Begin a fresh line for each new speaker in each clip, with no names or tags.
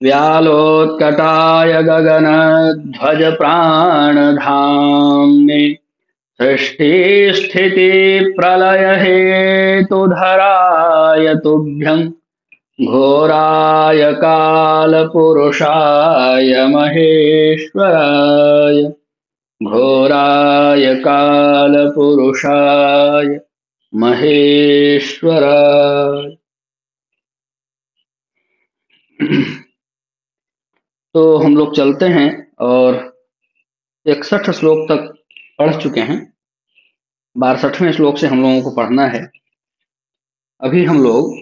व्यालोत्कटाय गगनध्वज प्राणधाम्ने सृष्टिस्थितिप्रलय हेतुधराय तुभ्यं घोराय कालपुरुषाय महेश्वराय घोराय कालपुरुषाय महेश्वराय। तो हम लोग चलते हैं और 61 श्लोक तक पढ़ चुके हैं। 62वें श्लोक से हम लोगों को पढ़ना है। अभी हम लोग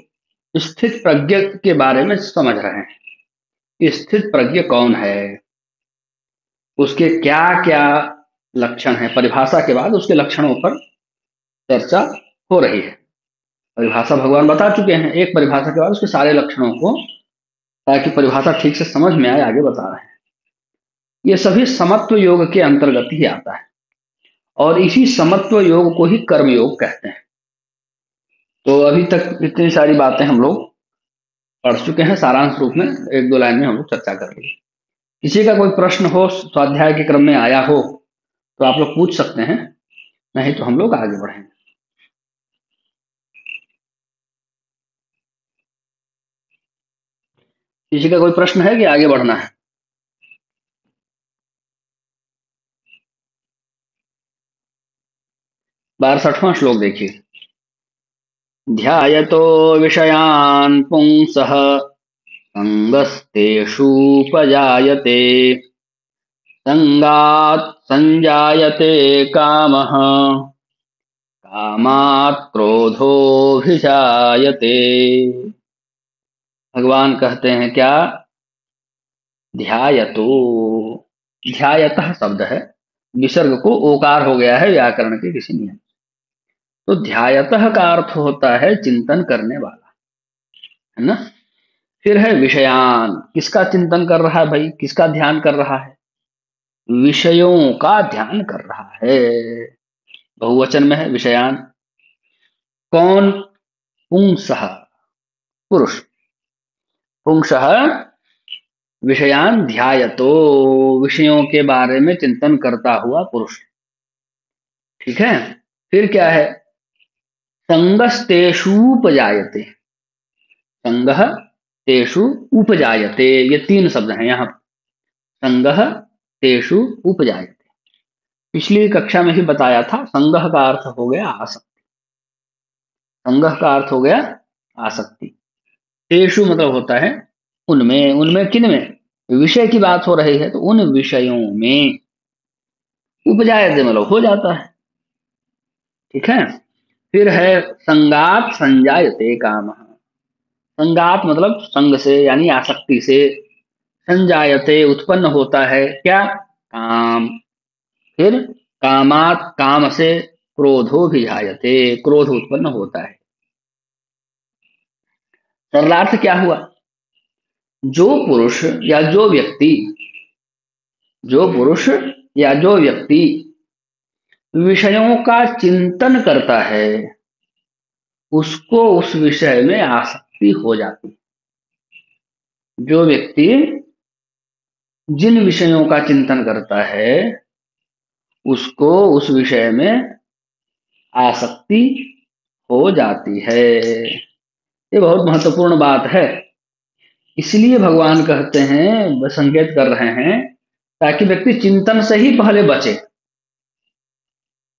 स्थित प्रज्ञ के बारे में समझ रहे हैं। स्थित प्रज्ञ कौन है, उसके क्या क्या लक्षण हैं। परिभाषा के बाद उसके लक्षणों पर चर्चा हो रही है। परिभाषा भगवान बता चुके हैं, एक परिभाषा के बाद उसके सारे लक्षणों को, ताकि परिभाषा ठीक से समझ में आए, आगे बता रहे हैं। ये सभी समत्व योग के अंतर्गत ही आता है और इसी समत्व योग को ही कर्म योग कहते हैं। तो अभी तक इतनी सारी बातें हम लोग पढ़ चुके हैं। सारांश रूप में एक दो लाइन में हम लोग चर्चा कर ली। किसी का कोई प्रश्न हो, स्वाध्याय के क्रम में आया हो, तो आप लोग पूछ सकते हैं, नहीं तो हम लोग आगे बढ़ेंगे। किसी का कोई प्रश्न है कि आगे बढ़ना है? बासठवां श्लोक देखिए। ध्यायतो विषयान् पुंसः संगस्तेषूपजायते संगात् संजायते कामः कामात् क्रोधोऽभिजायते। भगवान कहते हैं क्या? ध्यायतो, ध्यायतः शब्द है, विसर्ग को ओकार हो गया है व्याकरण के किसी नियम। तो ध्यायतः का अर्थ होता है चिंतन करने वाला, है ना। फिर है विषयान, किसका चिंतन कर रहा है भाई, किसका ध्यान कर रहा है? विषयों का ध्यान कर रहा है। बहुवचन में है विषयान। कौन? पुंसः, पुरुष। पुंसः विषयान ध्यायतो, विषयों के बारे में चिंतन करता हुआ पुरुष। ठीक है। फिर क्या है? संगस्तेषूपजायते, संगः तेषु उपजायते, ये तीन शब्द हैं यहाँ। संगः तेषु उपजायते। पिछली कक्षा में ही बताया था, संगह का अर्थ हो गया आसक्ति। संगह का अर्थ हो गया आसक्ति। तेषु मतलब होता है उनमें। उनमें किन में? विषय की बात हो रही है तो उन विषयों में। उपजायते मतलब हो जाता है। ठीक है। फिर है संगात संजायते काम। संगात मतलब संग से, यानी आसक्ति से। संजायते उत्पन्न होता है क्या? काम। फिर कामात, काम से क्रोधो भी जायते, क्रोध उत्पन्न होता है। सरलार्थ क्या हुआ? जो पुरुष या जो व्यक्ति, जो पुरुष या जो व्यक्ति विषयों का चिंतन करता है, उसको उस विषय में आसक्ति हो जाती है। जो व्यक्ति जिन विषयों का चिंतन करता है, उसको उस विषय में आसक्ति हो जाती है। ये बहुत महत्वपूर्ण बात है। इसलिए भगवान कहते हैं, संकेत कर रहे हैं, ताकि व्यक्ति चिंतन से ही पहले बचे।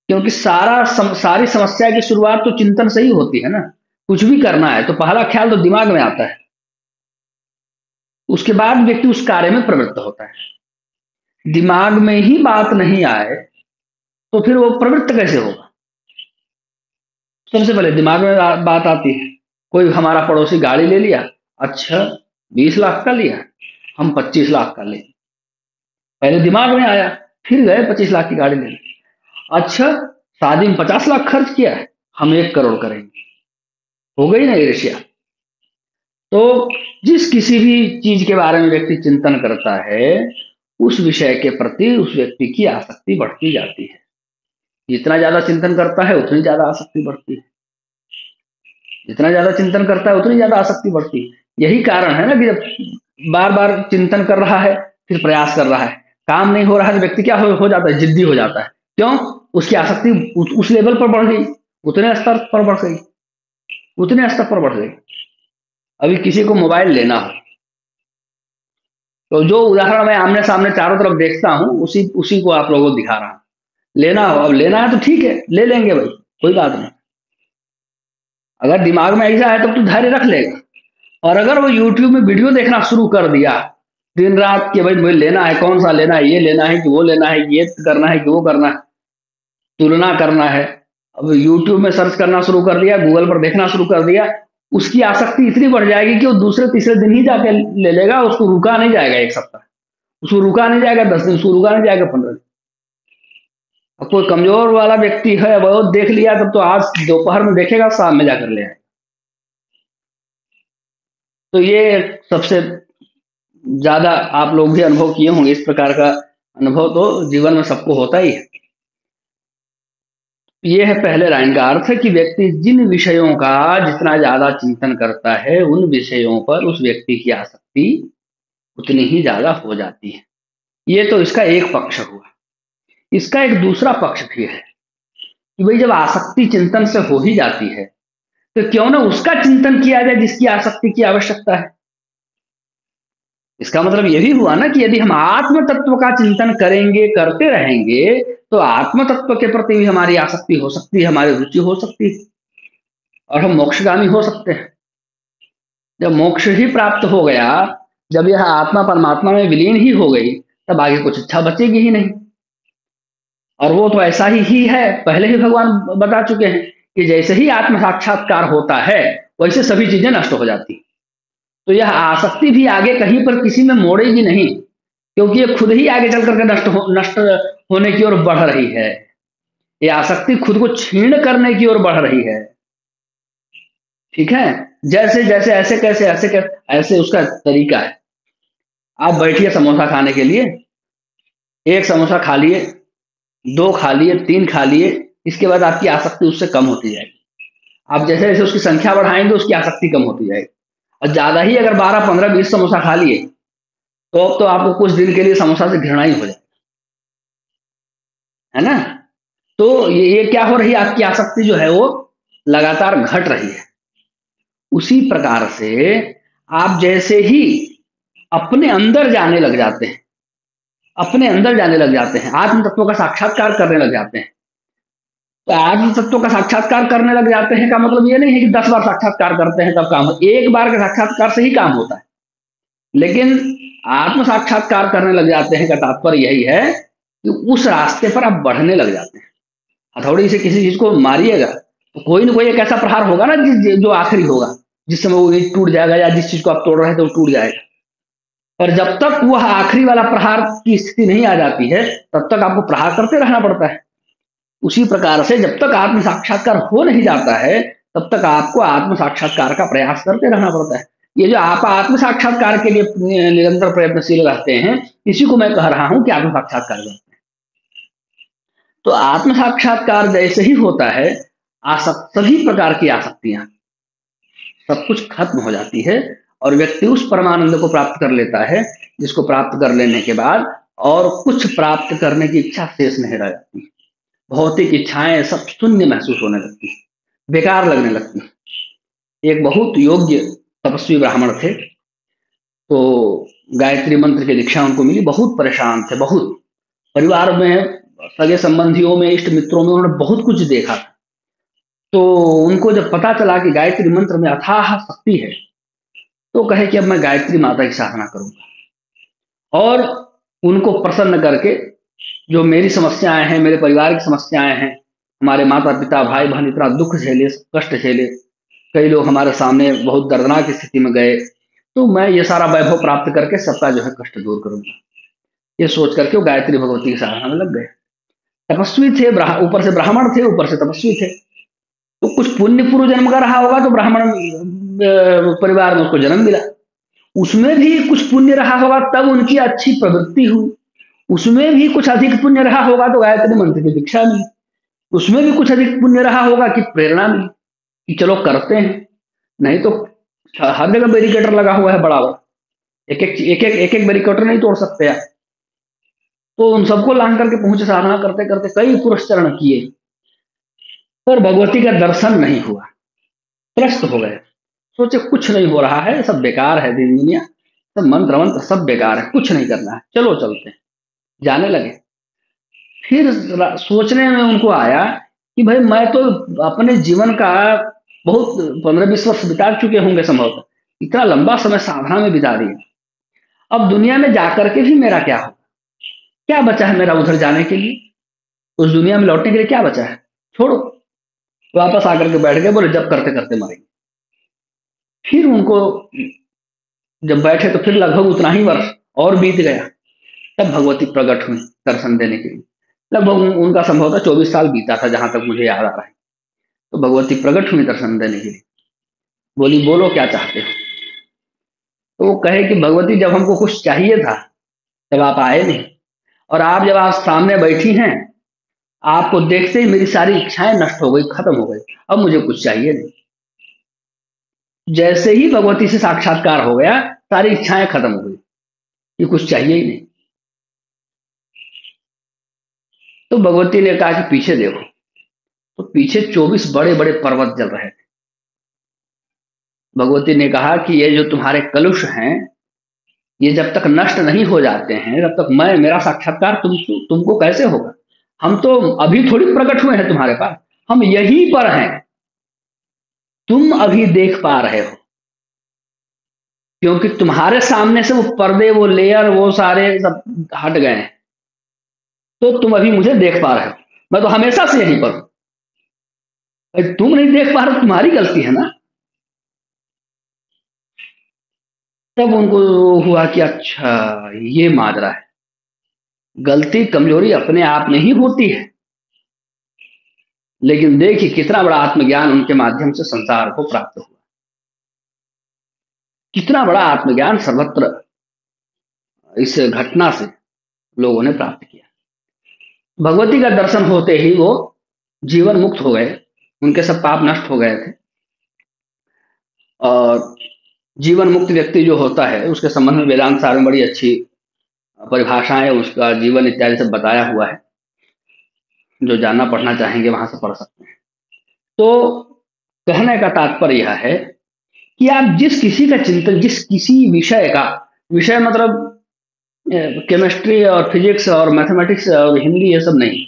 क्योंकि सारी समस्या की शुरुआत तो चिंतन से ही होती है ना। कुछ भी करना है तो पहला ख्याल तो दिमाग में आता है, उसके बाद व्यक्ति उस कार्य में प्रवृत्त होता है। दिमाग में ही बात नहीं आए तो फिर वो प्रवृत्त कैसे होगा? सबसे पहले दिमाग में बात आती है। कोई हमारा पड़ोसी गाड़ी ले लिया, अच्छा 20 लाख का लिया, हम 25 लाख का ले। पहले दिमाग में आया, फिर गए 25 लाख की गाड़ी लेने। अच्छा शादी में 50 लाख खर्च किया है, हम 1 करोड़ करेंगे। हो गई ना ईर्ष्या। तो जिस किसी भी चीज के बारे में व्यक्ति चिंतन करता है, उस विषय के प्रति उस व्यक्ति की आसक्ति बढ़ती जाती है। जितना ज्यादा चिंतन करता है उतनी ज्यादा आसक्ति बढ़ती है। जितना ज्यादा चिंतन करता है उतनी ज्यादा आसक्ति बढ़ती है। यही कारण है ना कि जब बार बार चिंतन कर रहा है, फिर प्रयास कर रहा है, काम नहीं हो रहा है तो व्यक्ति क्या हो जाता है, जिद्दी हो जाता है। क्यों? उसकी आसक्ति उस लेवल पर बढ़ गई, उतने स्तर पर बढ़ गई, उतने स्तर पर बढ़ गई। अभी किसी को मोबाइल लेना हो तो जो उदाहरण मैं आमने सामने चारों तरफ देखता हूँ, उसी उसी को आप लोगों को दिखा रहा हूँ। लेना हो, अब लेना है तो ठीक है, ले लेंगे भाई, कोई बात नहीं। अगर दिमाग में ऐसा है तब तो धैर्य रख लेगा। और अगर वो यूट्यूब में वीडियो देखना शुरू कर दिया दिन रात कि भाई मुझे लेना है, कौन सा लेना है, ये लेना है कि वो लेना है, ये करना है कि वो करना है, तुलना करना है। अब यूट्यूब में सर्च करना शुरू कर दिया, गूगल पर देखना शुरू कर दिया, उसकी आसक्ति इतनी बढ़ जाएगी कि वो दूसरे तीसरे दिन ही जाके ले लेगा, उसको रुका नहीं जाएगा 1 सप्ताह, उसको रुका नहीं जाएगा 10 दिन, उसको रुका नहीं जाएगा 15 दिन। अब कोई कमजोर वाला व्यक्ति है, वो देख लिया तब तो आज दोपहर में देखेगा, शाम में जाकर ले आए। तो ये सबसे ज्यादा आप लोग भी अनुभव किए होंगे, इस प्रकार का अनुभव तो जीवन में सबको होता ही है। ये है पहले लाइन का अर्थ है कि व्यक्ति जिन विषयों का जितना ज्यादा चिंतन करता है, उन विषयों पर उस व्यक्ति की आसक्ति उतनी ही ज्यादा हो जाती है। ये तो इसका एक पक्ष हुआ। इसका एक दूसरा पक्ष भी है कि भाई जब आसक्ति चिंतन से हो ही जाती है तो क्यों ना उसका चिंतन किया जाए जिसकी आसक्ति की आवश्यकता है। इसका मतलब यह भी हुआ ना कि यदि हम आत्म तत्व का चिंतन करेंगे, करते रहेंगे, तो आत्म तत्व के प्रति भी हमारी आसक्ति हो सकती है, हमारी रुचि हो सकती है, और हम मोक्षगामी हो सकते हैं। जब मोक्ष ही प्राप्त हो गया, जब यह आत्मा परमात्मा में विलीन ही हो गई, तब आगे कुछ इच्छा बचेगी ही नहीं। और वो तो ऐसा ही है, पहले ही भगवान बता चुके हैं कि जैसे ही आत्म साक्षात्कार होता है वैसे सभी चीजें नष्ट हो जाती। तो यह आसक्ति भी आगे कहीं पर किसी में मोड़ेगी नहीं, क्योंकि ये खुद ही आगे चल करके नष्ट होने की ओर बढ़ रही है। ये आसक्ति खुद को छीण करने की ओर बढ़ रही है। ठीक है, जैसे जैसे ऐसे कैसे ऐसे उसका तरीका है। आप बैठिए समोसा खाने के लिए, एक समोसा खा लिए, दो खा लिए, तीन खा लिए, इसके बाद आपकी आसक्ति उससे कम होती जाएगी। आप जैसे जैसे उसकी संख्या बढ़ाएंगे उसकी आसक्ति कम होती जाएगी। और ज्यादा ही अगर 12, 15, 20 समोसा खा लिए तो अब तो आपको कुछ दिन के लिए समोसा से घृणा ही हो जाए, है ना। तो ये क्या हो रही है, आपकी आसक्ति जो है वो लगातार घट रही है। उसी प्रकार से आप जैसे ही अपने अंदर जाने लग जाते हैं, अपने अंदर जाने लग जाते हैं, आत्म तत्व का साक्षात्कार करने लग जाते हैं। तो आत्म तत्व का साक्षात्कार करने लग जाते हैं का मतलब ये नहीं है कि 10 बार साक्षात्कार करते हैं तब काम हो, एक बार के साक्षात्कार से ही काम होता है। लेकिन आत्म साक्षात्कार करने लग जाते हैं का तात्पर्य यही है कि उस रास्ते पर आप बढ़ने लग जाते हैं। हथौड़ी से किसी चीज को मारिएगा तो कोई ना कोई एक ऐसा प्रहार होगा ना जो आखिरी होगा, जिस समय वो ईंट टूट जाएगा, या जिस चीज को आप तोड़ रहे थे वो टूट जाएगा। और जब तक वह आखिरी वाला प्रहार की स्थिति नहीं आ जाती है तब तक आपको प्रहार करते रहना पड़ता है। उसी प्रकार से जब तक आत्म साक्षात्कार हो नहीं जाता है तब तक आपको आत्म साक्षात्कार का प्रयास करते रहना पड़ता है। ये जो आप आत्म साक्षात्कार के लिए निरंतर प्रयत्नशील रहते हैं, इसी को मैं कह रहा हूं कि आत्म साक्षात्कार करते हैं। तो आत्म साक्षात्कार जैसे ही होता है, सभी प्रकार की आसक्तियां सब कुछ खत्म हो जाती है और व्यक्ति उस परमानंद को प्राप्त कर लेता है, जिसको प्राप्त कर लेने के बाद और कुछ प्राप्त करने की इच्छा शेष नहीं रह जाती। भौतिक इच्छाएं सब शून्य महसूस होने लगती, बेकार लगने लगती। एक बहुत योग्य तपस्वी ब्राह्मण थे, तो गायत्री मंत्र की दीक्षा उनको मिली, बहुत परेशान थे, बहुत परिवार में, सगे संबंधियों में, इष्ट मित्रों में उन्होंने बहुत कुछ देखा था। तो उनको जब पता चला कि गायत्री मंत्र में अथाह शक्ति है, तो कहे कि अब मैं गायत्री माता की साधना करूंगा। और उनको प्रसन्न करके जो मेरी समस्याएं हैं, मेरे परिवार की समस्याएं हैं, हमारे माता पिता भाई बहन इतना दुख झेले, कष्ट झेले, कई लोग हमारे सामने बहुत दर्दनाक स्थिति में गए, तो मैं ये सारा वैभव प्राप्त करके सबका जो है कष्ट दूर करूंगा। ये सोच करके वो गायत्री भगवती की साधना में लग गए। तपस्वी थे, ऊपर से ब्राह्मण थे, ऊपर से तपस्वी थे, तो कुछ पुण्य पूर्व जन्म का रहा होगा तो ब्राह्मण परिवार में उसको जन्म मिला। उसमें भी कुछ पुण्य रहा होगा तब उनकी अच्छी प्रवृत्ति हुई। उसमें भी कुछ अधिक पुण्य रहा होगा तो गायत्री मंत्र की दीक्षा मिली। उसमें भी कुछ अधिक पुण्य रहा होगा कि प्रेरणा मिली कि चलो करते हैं। नहीं तो हर जगह बैरिकेटर लगा हुआ है बड़ा बड़ा, एक एक बैरिकेड नहीं तोड़ सकते आप। तो उन सबको लांग करके पहुंचे, साधना करते करते कई पुरस्चरण किए, पर भगवती का दर्शन नहीं हुआ। त्रस्त हो गए, सोचे कुछ नहीं हो रहा है, सब बेकार है, दिन दुनिया सब मंत्र मंत्र सब बेकार है, कुछ नहीं करना है, चलो चलते हैं। जाने लगे। फिर सोचने में उनको आया कि भाई मैं तो अपने जीवन का बहुत 15-20 वर्ष बिता चुके होंगे संभवतः, इतना लंबा समय साधना में बिता दिया। अब दुनिया में जाकर के भी मेरा क्या हो, क्या बचा है मेरा उधर जाने के लिए, उस दुनिया में लौटने के लिए क्या बचा है, छोड़ो। वापस आकर के बैठ गए, बोले जब करते करते मरेंगे। फिर उनको जब बैठे तो फिर लगभग उतना ही वर्ष और बीत गया। तब भगवती प्रकट हुई दर्शन देने के लिए। लगभग उनका संभवतः 24 साल बीता था, जहां तक मुझे याद आ रहा है। तो भगवती प्रकट हुई दर्शन देने के लिए। बोली बोलो क्या चाहते हो। तो वो कहे कि भगवती जब हमको कुछ चाहिए था तब आप आए नहीं, और आप जब आप सामने बैठी हैं, आपको देखते ही मेरी सारी इच्छाएं नष्ट हो गई, खत्म हो गई, अब मुझे कुछ चाहिए नहीं। जैसे ही भगवती से साक्षात्कार हो गया, सारी इच्छाएं खत्म हो गई, ये कुछ चाहिए ही नहीं। तो भगवती ने कहा कि पीछे देखो। तो पीछे 24 बड़े बड़े पर्वत जल रहे थे। भगवती ने कहा कि ये जो तुम्हारे कलुष हैं, ये जब तक नष्ट नहीं हो जाते हैं तब तक मैं मेरा साक्षात्कार तुमको कैसे होगा। हम तो अभी थोड़ी प्रकट हुए हैं तुम्हारे पास, हम यहीं पर हैं, तुम अभी देख पा रहे हो, क्योंकि तुम्हारे सामने से वो पर्दे, वो लेयर, वो सारे सब हट गए हैं, तो तुम अभी मुझे देख पा रहे हो। मैं तो हमेशा से यहीं पर हूं। तुम नहीं देख पा रहे, तुम्हारी गलती है ना। तब उनको हुआ कि अच्छा, ये माजरा है। गलती कमजोरी अपने आप में ही होती है, लेकिन देखिए कितना बड़ा आत्मज्ञान उनके माध्यम से संसार को प्राप्त हुआ। कितना बड़ा आत्मज्ञान सर्वत्र इस घटना से लोगों ने प्राप्त किया। भगवती का दर्शन होते ही वो जीवन मुक्त हो गए, उनके सब पाप नष्ट हो गए थे। और जीवन मुक्त व्यक्ति जो होता है, उसके संबंध में वेदांत सार में बड़ी अच्छी परिभाषाएं, उसका जीवन इत्यादि सब बताया हुआ है। जो जानना पढ़ना चाहेंगे वहां से पढ़ सकते हैं। तो कहने का तात्पर्य यह है कि आप जिस किसी का चिंतन, जिस किसी विषय का, विषय मतलब केमिस्ट्री और फिजिक्स और मैथमेटिक्स और हिंदी ये सब नहीं,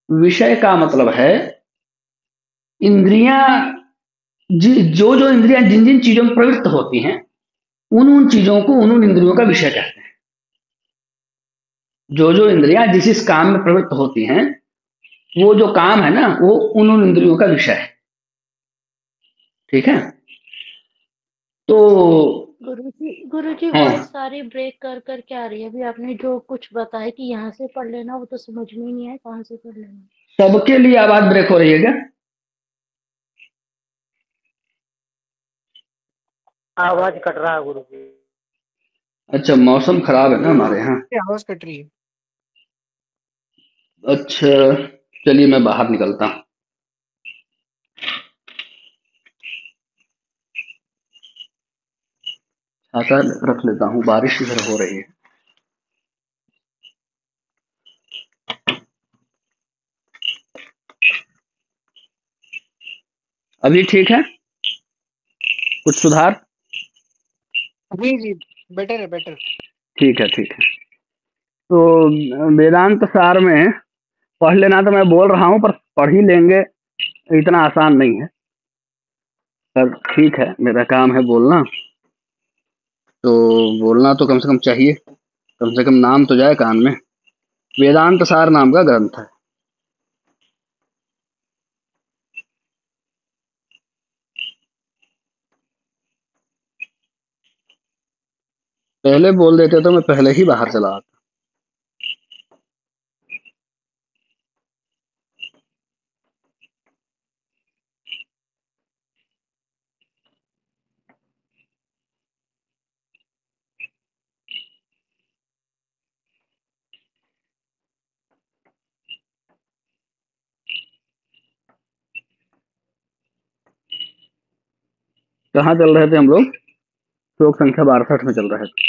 विषय का मतलब है इंद्रियां, जो जो इंद्रियां जिन जिन चीजों में प्रवृत्त होती हैं, उन उन चीजों को उन उन इंद्रियों का विषय कहते हैं। जो जो इंद्रियां जिस इस काम में प्रवृत्त होती हैं, वो जो काम है ना, वो उन उन इंद्रियों का विषय है। ठीक है। तो
गुरुजी वॉइस
हाँ,
सारी ब्रेक कर कर के आ रही है। अभी आपने जो कुछ बताया कि यहाँ से पढ़ लेना, वो तो समझ में ही नहीं आया कहाँ से पढ़ लेना।
सबके लिए आवाज ब्रेक हो रही है क्या?
आवाज कट रहा है गुरुजी।
अच्छा, मौसम खराब है ना हमारे यहाँ।
आवाज कट रही है।
अच्छा, चलिए मैं बाहर निकलता हूँ। छाता रख लेता हूँ, बारिश इधर हो रही है। अभी ठीक है, कुछ सुधार?
जी जी, बेटर है, बेटर।
ठीक है, ठीक है। तो वेदांत सार में पढ़ लेना तो मैं बोल रहा हूँ, पर पढ़ ही लेंगे, इतना आसान नहीं है। पर ठीक है, मेरा काम है बोलना, तो बोलना तो कम से कम चाहिए, कम से कम नाम तो जाए कान में। वेदांत सार नाम का ग्रंथ है। पहले बोल देते तो मैं पहले ही बाहर चला आता। कहाँ चल रहे थे हम लोग? श्लोक संख्या 62 में चल रहे थे।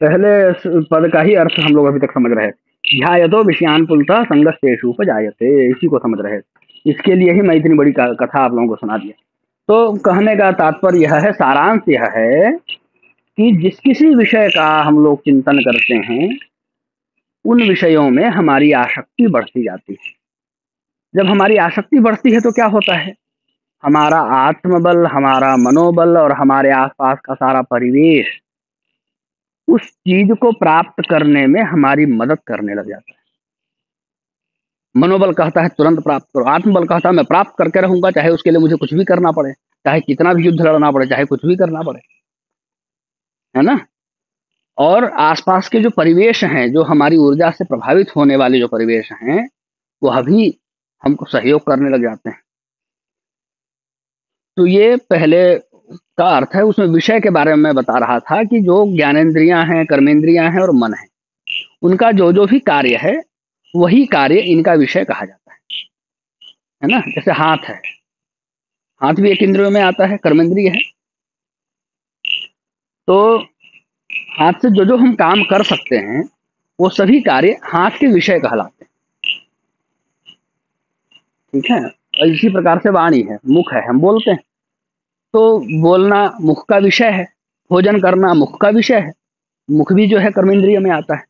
पहले पद का ही अर्थ हम लोग अभी तक समझ रहे हैं। ध्यायतो विषयान पुंसः संगस्तेषुपजायते, इसी को समझ रहे हैं। इसके लिए ही मैं इतनी बड़ी कथा आप लोगों को सुना दिया। तो कहने का तात्पर्य यह है, सारांश यह है कि जिस किसी विषय का हम लोग चिंतन करते हैं उन विषयों में हमारी आसक्ति बढ़ती जाती है। जब हमारी आसक्ति बढ़ती है तो क्या होता है, हमारा आत्मबल, हमारा मनोबल और हमारे आसपास का सारा परिवेश उस चीज को प्राप्त करने में हमारी मदद करने लग जाता है। मनोबल कहता है तुरंत प्राप्त करो, आत्मबल कहता है मैं प्राप्त करके रहूंगा, चाहे उसके लिए मुझे कुछ भी करना पड़े, चाहे कितना भी युद्ध लड़ना पड़े, चाहे कुछ भी करना पड़े, है ना। और आसपास के जो परिवेश हैं, जो हमारी ऊर्जा से प्रभावित होने वाले जो परिवेश हैं, वह भी हमको सहयोग करने लग जाते हैं। तो ये पहले का अर्थ है। उसमें विषय के बारे में मैं बता रहा था कि जो ज्ञानेंद्रियां हैं, कर्मेंद्रियां हैं और मन है, उनका जो जो भी कार्य है वही कार्य इनका विषय कहा जाता है ना। जैसे हाथ है, हाथ भी एक इंद्रियों में आता है, कर्मेंद्रिय है। तो हाथ से जो जो हम काम कर सकते हैं वो सभी कार्य हाथ के विषय कहलाते हैं, ठीक है। और इसी प्रकार से वाणी है, मुख है, हम बोलते हैं, तो बोलना मुख का विषय है, भोजन करना मुख का विषय है, मुख भी जो है कर्मेंद्रिय में आता है।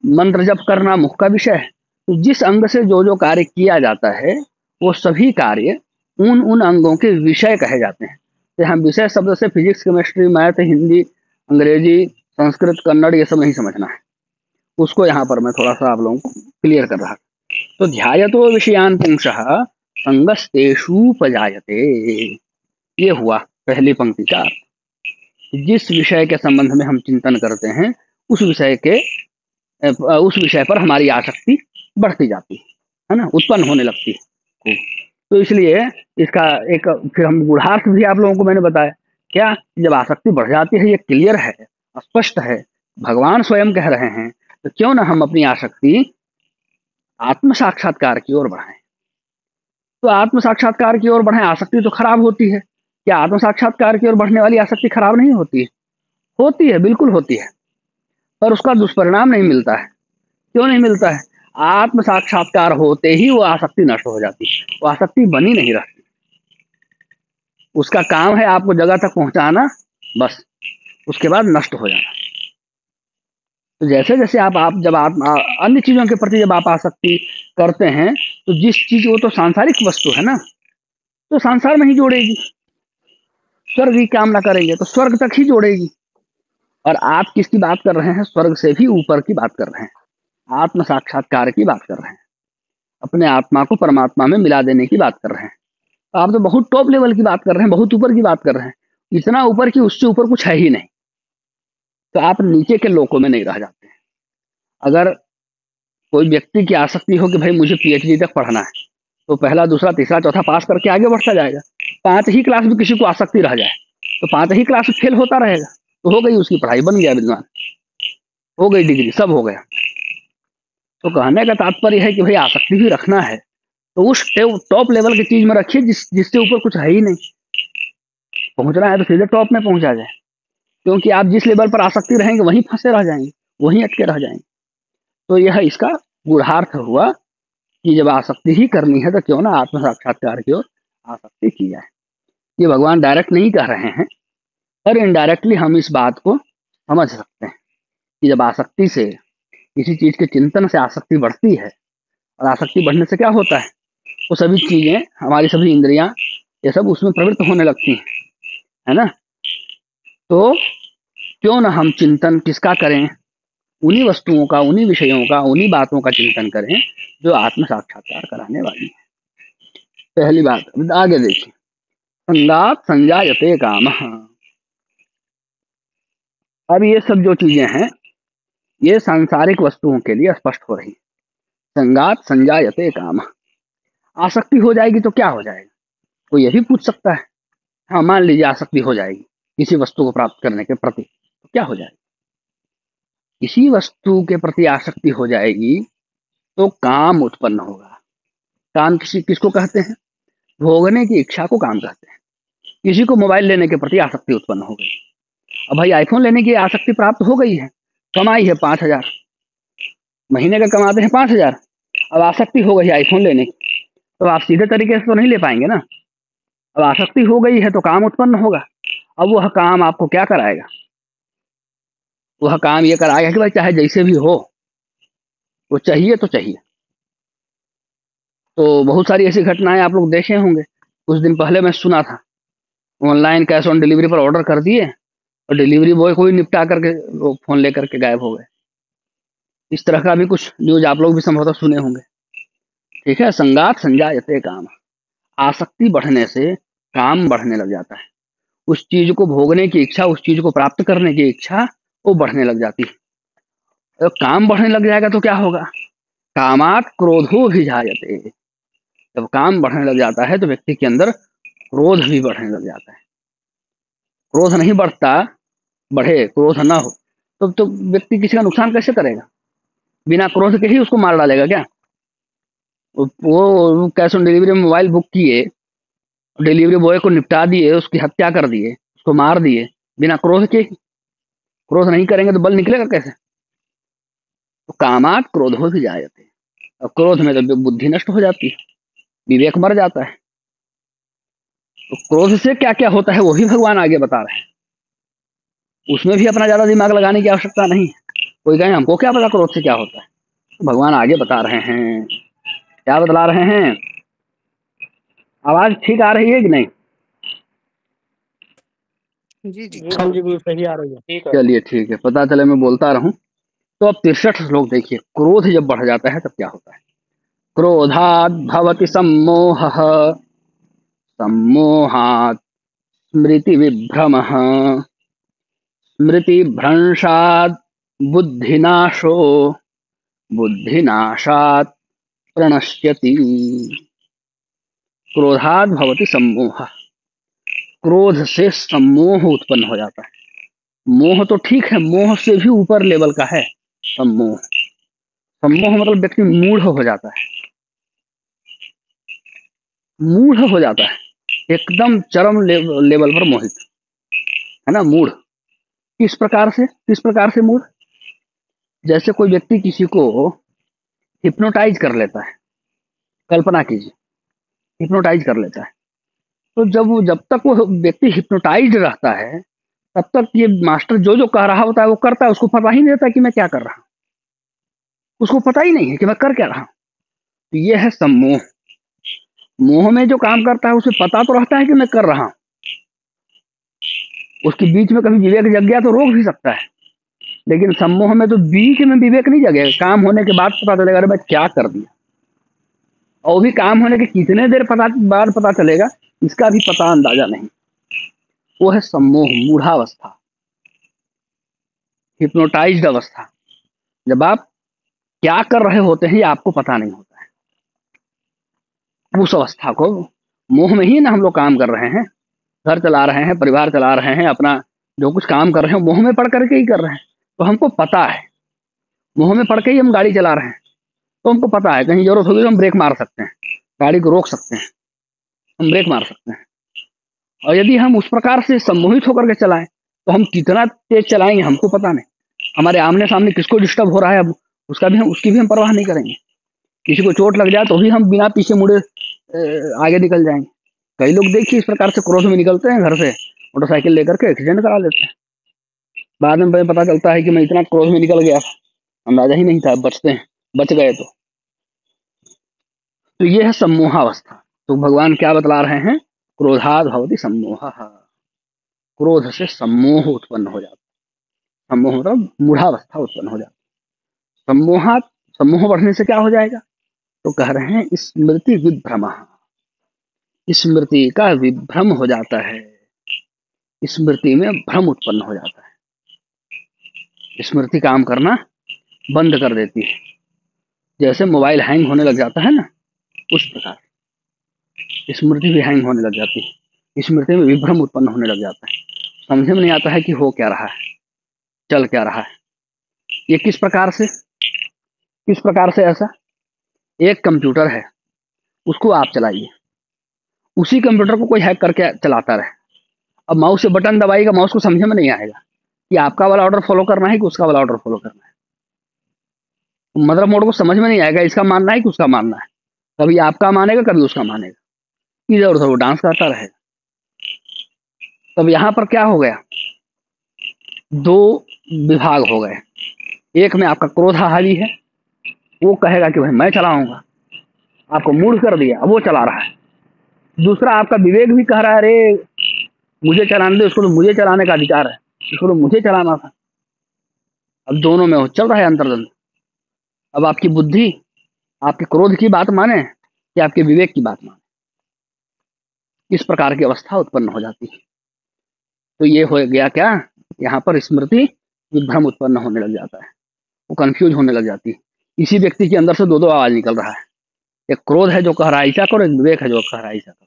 मंत्र जप करना मुख का विषय है। तो जिस अंग से जो जो कार्य किया जाता है वो सभी कार्य उन उन अंगों के विषय कहे जाते हैं। तो हम विषय शब्द से फिजिक्स, केमिस्ट्री, मैथ, हिंदी, अंग्रेजी, संस्कृत, कन्नड़ ये सब नहीं समझना है, उसको यहाँ पर मैं थोड़ा सा आप लोगों को क्लियर कर रहा। तो ध्यायतो विषयान पुंसः संगस्तेषुपजायते, ये हुआ पहली पंक्ति का अर्थ। जिस विषय के संबंध में हम चिंतन करते हैं उस विषय पर हमारी आसक्ति बढ़ती जाती है ना, उत्पन्न होने लगती है। तो इसलिए इसका एक फिर हम गूढ़ार्थ भी आप लोगों को मैंने बताया। क्या, जब आसक्ति बढ़ जाती है, ये क्लियर है, स्पष्ट है, भगवान स्वयं कह रहे हैं, तो क्यों ना हम अपनी आसक्ति आत्म साक्षात्कार की ओर बढ़ाएं। तो आत्म साक्षात्कार की ओर बढ़ाएं। आसक्ति तो खराब होती है, क्या आत्म साक्षात्कार की ओर बढ़ने वाली आसक्ति खराब नहीं होती है? होती है, बिल्कुल होती है, पर उसका दुष्परिणाम नहीं मिलता है। क्यों नहीं मिलता है? आत्म साक्षात्कार होते ही वो आसक्ति नष्ट हो जाती है, वो आसक्ति बनी नहीं रहती। उसका काम है आपको जगह तक पहुंचाना, बस, उसके बाद नष्ट हो जाना। तो जैसे जैसे जब आप अन्य चीजों के प्रति जब आप आसक्ति करते हैं, तो जिस चीज, वो तो सांसारिक वस्तु है ना, तो संसार में ही जोड़ेगी। स्वर्ग की कामना करेंगे तो स्वर्ग तक ही जोड़ेगी। और आप किसकी बात कर रहे हैं? स्वर्ग से भी ऊपर की बात कर रहे हैं, आत्म साक्षात्कार की बात कर रहे हैं, अपने आत्मा को परमात्मा में मिला देने की बात कर रहे हैं। तो आप तो बहुत टॉप लेवल की बात कर रहे हैं, बहुत ऊपर की बात कर रहे हैं, इतना ऊपर कि उससे ऊपर कुछ है ही नहीं। तो आप नीचे के लोकों में नहीं रह जाते हैं। अगर कोई व्यक्ति की आसक्ति हो कि भाई मुझे पीएचडी तक पढ़ना है, तो पहला, दूसरा, तीसरा, चौथा पास करके आगे बढ़ता जाएगा। 5 ही क्लास में किसी को आसक्ति रह जाए तो 5 ही क्लास में फेल होता रहेगा, तो हो गई उसकी पढ़ाई, बन गया विद्वान, हो गई डिग्री, सब हो गया। तो कहने का तात्पर्य है कि भाई आसक्ति भी रखना है तो उस टॉप लेवल की चीज में रखिए जिससे ऊपर कुछ है ही नहीं। पहुंचना है तो सीधे टॉप में पहुंचा जाए, क्योंकि आप जिस लेवल पर आसक्ति रहेंगे वहीं फंसे रह जाएंगे, वहीं अटके रह जाएंगे। तो यह इसका गूढ़ार्थ हुआ कि जब आसक्ति ही करनी है तो क्यों ना आत्म साक्षात्कार की ओर आसक्ति की जाए। ये भगवान डायरेक्ट नहीं कह रहे हैं, पर इनडायरेक्टली हम इस बात को समझ सकते हैं कि जब आसक्ति से, किसी चीज के चिंतन से आसक्ति बढ़ती है, और आसक्ति बढ़ने से क्या होता है, वो सभी चीजें, हमारी सभी इंद्रियां, ये सब उसमें प्रवृत्त होने लगती हैं, है ना। तो क्यों ना हम चिंतन किसका करें? उन्हीं वस्तुओं का, उन्हीं विषयों का, उन्हीं बातों का चिंतन करें जो आत्म साक्षात्कार कराने वाली है। पहली बात। आगे देखिए, संगात संजायते कामः। अब ये सब जो चीजें हैं ये सांसारिक वस्तुओं के लिए स्पष्ट हो रही। संगात संजायते कामः, आसक्ति हो जाएगी तो क्या हो जाएगा? कोई ये भी पूछ सकता है। हाँ, मान लीजिए आसक्ति हो जाएगी किसी वस्तु को प्राप्त करने के प्रति, तो क्या हो जाएगा? किसी वस्तु के प्रति आसक्ति हो जाएगी तो काम उत्पन्न होगा। काम किसको कहते हैं? भोगने की इच्छा को काम कहते हैं। किसी को मोबाइल लेने के प्रति आसक्ति उत्पन्न हो गई, अब भाई आईफोन लेने की आसक्ति प्राप्त हो गई है, कमाई है 5,000, महीने का कमाते हैं 5,000, अब आसक्ति हो गई है आईफोन लेने की, तो आप सीधे तरीके से तो नहीं ले पाएंगे ना। अब आसक्ति हो गई है तो काम उत्पन्न होगा। अब वह काम आपको क्या कराएगा? वह काम ये कराएगा कि भाई चाहे जैसे भी हो, वो चाहिए तो चाहिए। तो बहुत सारी ऐसी घटनाएं आप लोग देखे होंगे। कुछ दिन पहले मैं सुना था, ऑनलाइन कैश ऑन डिलीवरी पर ऑर्डर कर दिए और डिलीवरी बॉय को ही निपटा करके वो फोन लेकर के गायब हो गए। इस तरह का भी कुछ न्यूज आप लोग भी संभवतः सुने होंगे। ठीक है, संगात संजायते काम, आसक्ति बढ़ने से काम बढ़ने लग जाता है। उस चीज को भोगने की इच्छा, उस चीज को प्राप्त करने की इच्छा वो बढ़ने लग जाती है। जब काम बढ़ने लग जाएगा तो क्या होगा? कामात क्रोधो भी जायते, जब काम बढ़ने लग जाता है तो व्यक्ति के अंदर क्रोध भी बढ़ने लग जाता है। क्रोध नहीं बढ़ता, बढ़े क्रोध ना हो तो व्यक्ति किसी का नुकसान कैसे करेगा? बिना क्रोध के ही उसको मार डालेगा क्या? वो कैश ऑन डिलीवरी में मोबाइल बुक किए, डिलीवरी बॉय को निपटा दिए, उसकी हत्या कर दिए, उसको मार दिए बिना क्रोध के। क्रोध नहीं करेंगे तो बल निकलेगा कैसे? तो कामात क्रोधो भी जायते, और क्रोध में तो बुद्धि नष्ट हो जाती है, विवेक मर जाता है। तो क्रोध से क्या क्या होता है वो भी भगवान आगे बता रहे हैं। उसमें भी अपना ज्यादा दिमाग लगाने की आवश्यकता नहीं है। कोई कहे हमको क्या पता क्रोध से क्या होता है, तो भगवान आगे बता रहे हैं। क्या बतला रहे हैं? आवाज ठीक आ रही है कि नहीं?
जी जी
हाँ जी, बिल्कुल सही आ रही है।
ठीक है।
चलिए ठीक है, पता चले मैं बोलता रहूं। तो अब 63 श्लोक देखिए, क्रोध जब बढ़ जाता है तब क्या होता है। क्रोधात् भवति सम्मोहः, सम्मोहात् स्मृति विभ्रमः, स्मृति भ्रंशात् बुद्धिनाशो, बुद्धिनाशात् प्रणश्यति। क्रोधात् भवति सम्मोहः, क्रोध से सम्मोह उत्पन्न हो जाता है। मोह तो ठीक है, मोह से भी ऊपर लेवल का है सम्मोह। सम्मोह मतलब व्यक्ति मूढ़ हो जाता है, मूढ़ हो जाता है, एकदम चरम लेवल पर मोहित, है ना, मूढ़। किस प्रकार से, किस प्रकार से मूढ़? जैसे कोई व्यक्ति किसी को हिप्नोटाइज कर लेता है, कल्पना कीजिए, हिप्नोटाइज कर लेता है। तो जब तक वो व्यक्ति हिप्नोटाइज रहता है तब तक ये मास्टर जो जो कह रहा होता है वो करता है, उसको पता ही नहीं रहता कि मैं क्या कर रहा हूँ, उसको पता ही नहीं है कि मैं कर क्या रहा हूँ। तो ये है सम्मोह। मोह में जो काम करता है उसे पता तो रहता है कि मैं कर रहा हूँ, उसके बीच में कभी विवेक जग गया तो रोक भी सकता है, लेकिन सम्मोह में तो बीच में विवेक नहीं जगेगा, काम होने के बाद पता चलेगा अरे मैं क्या कर दिया। और भी काम होने के कितने देर बाद पता चलेगा, इसका भी पता अंदाजा नहीं। वो है सम्मोह, मूढ़ावस्था, हिप्नोटाइज्ड अवस्था, जब आप क्या कर रहे होते हैं ये आपको पता नहीं होता है। उस अवस्था को, मोह में ही ना हम लोग काम कर रहे हैं, घर चला रहे हैं, परिवार चला रहे हैं, अपना जो कुछ काम कर रहे हैं मोह में पढ़ करके ही कर रहे हैं। तो हमको पता है, मोह में पढ़ के ही हम गाड़ी चला रहे हैं, तो हमको पता है कहीं जरूरत होगी तो हम ब्रेक मार सकते हैं, गाड़ी को रोक सकते हैं, हम ब्रेक मार सकते हैं। और यदि हम उस प्रकार से सम्मोहित होकर के चलाएं तो हम कितना तेज चलाएंगे हमको पता नहीं। हमारे आमने सामने किसको डिस्टर्ब हो रहा है अब उसकी भी हम परवाह नहीं करेंगे। किसी को चोट लग जाए तो भी हम बिना पीछे मुड़े आगे निकल जाएंगे। कई लोग देखिए इस प्रकार से क्रोध में निकलते हैं घर से मोटरसाइकिल लेकर के, एक्सीडेंट करा लेते हैं। बाद में पता चलता है कि मैं इतना क्रोध में निकल गया, अंदाजा ही नहीं था, बचते हैं, बच गए। तो ये है सम्मोहावस्था। तो भगवान क्या बतला रहे हैं? क्रोधाद भवति सम्मोह, क्रोध से सम्मोह उत्पन्न हो जाता है। सम्मोह मतलब मूढ़ावस्था उत्पन्न हो जाती है। सम्मोहात, सम्मोह बढ़ने से क्या हो जाएगा? तो कह रहे हैं स्मृति विभ्रम, स्मृति का विभ्रम हो जाता है, स्मृति में भ्रम उत्पन्न हो जाता है, स्मृति काम करना बंद कर देती है। जैसे मोबाइल हैंग होने लग जाता है ना, उस प्रकार स्मृति भी हैंग होने लग जाती है, स्मृति में विभ्रम उत्पन्न होने लग जाता है, समझ में नहीं आता है कि हो क्या रहा है, चल क्या रहा है। ये किस प्रकार से, किस प्रकार से? ऐसा एक कंप्यूटर है, उसको आप चलाइए, उसी कंप्यूटर को कोई हैक करके चलाता रहे। अब माउस से बटन दबाएगा, माउस को समझ में नहीं आएगा, कि आपका वाला ऑर्डर फॉलो करना है कि उसका वाला ऑर्डर फॉलो करना है। मदर मोड को समझ में नहीं आएगा इसका मानना है कि उसका मानना है। कभी आपका मानेगा, कभी उसका मानेगा, इधर उधर वो डांस करता रहेगा। तब यहाँ पर क्या हो गया, दो विभाग हो गए। एक में आपका क्रोध हावी है, वो कहेगा कि भाई मैं चलाऊंगा, आपको मूड कर दिया, अब वो चला रहा है। दूसरा आपका विवेक भी कह रहा है अरे मुझे चलाने दे, उसको तो मुझे चलाने का अधिकार है, उसको तो मुझे चलाना था। अब दोनों में वो चल रहा है अंतर्द्वंद। अब आपकी बुद्धि आपके क्रोध की बात माने कि आपके विवेक की बात माने, इस प्रकार की अवस्था उत्पन्न हो जाती है। तो ये हो गया क्या, यहाँ पर स्मृति विभ्रम उत्पन्न होने लग जाता है, वो कंफ्यूज होने लग जाती है। इसी व्यक्ति के अंदर से दो दो आवाज निकल रहा है, एक क्रोध है जो कह रहा है ऐसा करो, एक विवेक है जो कह रहा है ऐसा करो।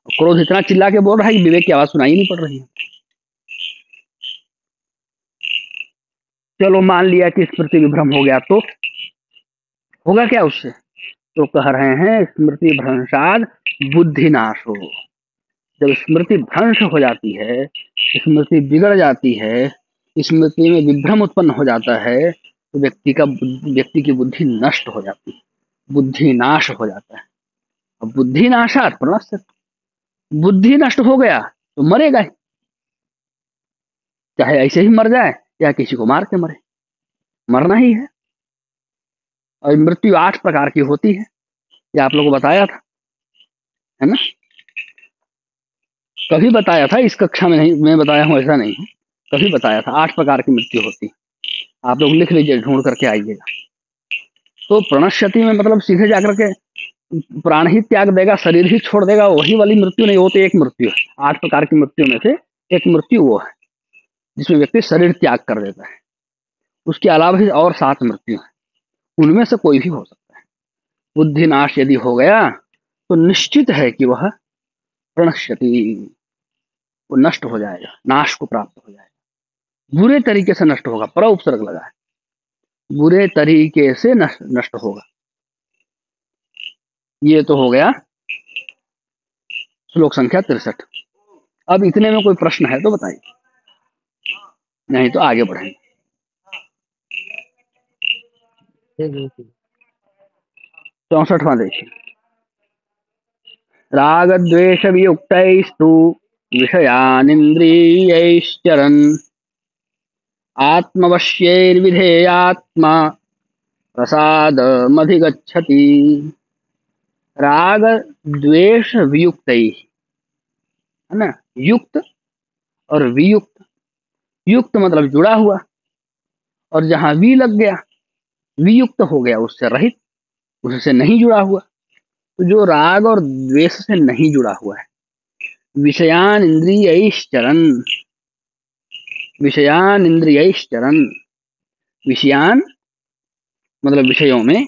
क्रोध इतना चिल्ला के बोल रहा है कि विवेक की आवाज सुनाई नहीं पड़ रही है। चलो मान लिया कि स्मृति विभ्रम हो गया, तो होगा क्या उससे, तो कह रहे हैं स्मृति भ्रंशाद बुद्धि नाश हो। जब स्मृति भ्रंश हो जाती है, स्मृति बिगड़ जाती है, स्मृति में विभ्रम उत्पन्न हो जाता है, तो व्यक्ति की बुद्धि नष्ट हो जाती है, बुद्धि नाश हो जाता है। अब बुद्धि नाशात प्रणश्यति, बुद्धि नष्ट हो गया तो मरेगा ही, चाहे ऐसे ही मर जाए या किसी को मार के मरे, मरना ही है। और मृत्यु 8 प्रकार की होती है, ये आप लोगों को बताया था, है ना? कभी बताया था, इस कक्षा में नहीं मैं बताया हूँ ऐसा नहीं है, कभी बताया था 8 प्रकार की मृत्यु होती है। आप लोग लिख लीजिए, ढूंढ करके आइएगा। तो प्रणश्यति में मतलब सीधे जाकर के प्राण ही त्याग देगा, शरीर ही छोड़ देगा, वही वाली मृत्यु नहीं, वो तो एक मृत्यु है। 8 प्रकार की मृत्यु में से एक मृत्यु वो है जिसमें व्यक्ति शरीर त्याग कर देता है। उसके अलावा भी और 7 मृत्यु है, उनमें से कोई भी हो सकता है। बुद्धि नाश यदि हो गया तो निश्चित है कि वह प्रणश्यति, वो नष्ट हो जाएगा, नाश को प्राप्त हो जाएगा, बुरे तरीके से नष्ट होगा। पर उपसर्ग लगा है, बुरे तरीके से नष्ट होगा। ये तो हो गया श्लोक संख्या 63। अब इतने में कोई प्रश्न है तो बताइए, नहीं तो आगे बढ़ेंगे।
ठीक है, ठीक।
64वां देखिए, राग द्वेष वियुक्तैस्तु विषयानिन्द्रियैश्चरन् आत्मवश्यैर्विधेयात्मा प्रसादमधिगच्छति। राग द्वेष वियुक्त, है ना? युक्त और वियुक्त। युक्त मतलब जुड़ा हुआ, और जहां वी लग गया वियुक्त हो गया, उससे रहित, उससे नहीं जुड़ा हुआ। तो जो राग और द्वेष से नहीं जुड़ा हुआ है, विषयान इंद्रियैश्चरन्, विषयान इंद्रियैश्चरन्, विषयान मतलब विषयों में,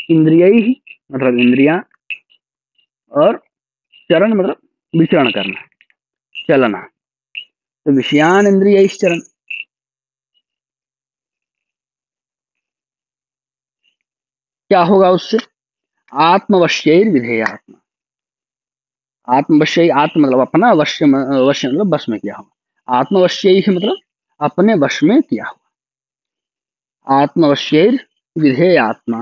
इंद्रिय मतलब इंद्रियां, और चरण मतलब विचरण करना, चलना। तो विषयान इंद्रियैश्चरन्, क्या होगा उससे, आत्मवश्यैर विधेयात्मा। आत्मवश्य, आत्म मतलब अपना, वश्य वश्य मतलब वश में किया हुआ। आत्मवश्य मतलब अपने वश में किया हुआ। आत्मवश्यैर विधेयात्मा,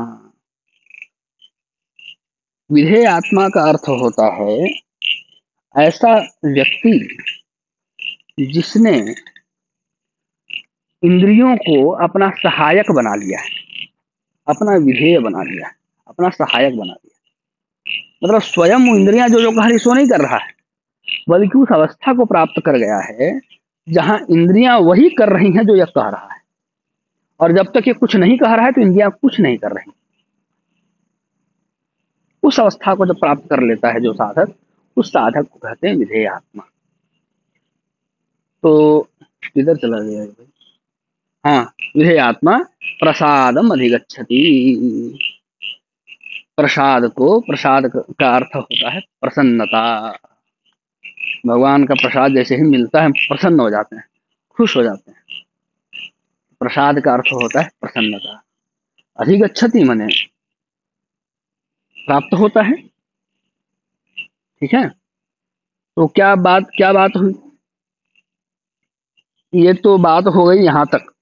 विधेयात्मा का अर्थ होता है ऐसा व्यक्ति जिसने इंद्रियों को अपना सहायक बना लिया है, अपना विधेय बना लिया है, अपना सहायक बना लिया। मतलब स्वयं इंद्रियां जो जो कह रही सो नहीं कर रहा है, बल्कि उस अवस्था को प्राप्त कर गया है जहां इंद्रियां वही कर रही हैं जो यह कह रहा है। और जब तक ये कुछ नहीं कह रहा है तो इंद्रियां कुछ नहीं कर रही। उस अवस्था को जब प्राप्त कर लेता है जो साधक, उस साधक को कहते हैं विधेय आत्मा। तो किधर चला गया है भाई? हाँ, विधेय आत्मा प्रसादम अधिगच्छति। प्रसाद को, प्रसाद का अर्थ होता है प्रसन्नता। भगवान का प्रसाद जैसे ही मिलता है प्रसन्न हो जाते हैं, खुश हो जाते हैं। प्रसाद का अर्थ होता है प्रसन्नता। अधिगच्छति मने प्राप्त होता है। ठीक है, तो क्या बात हुई, ये तो बात हो गई यहाँ तक।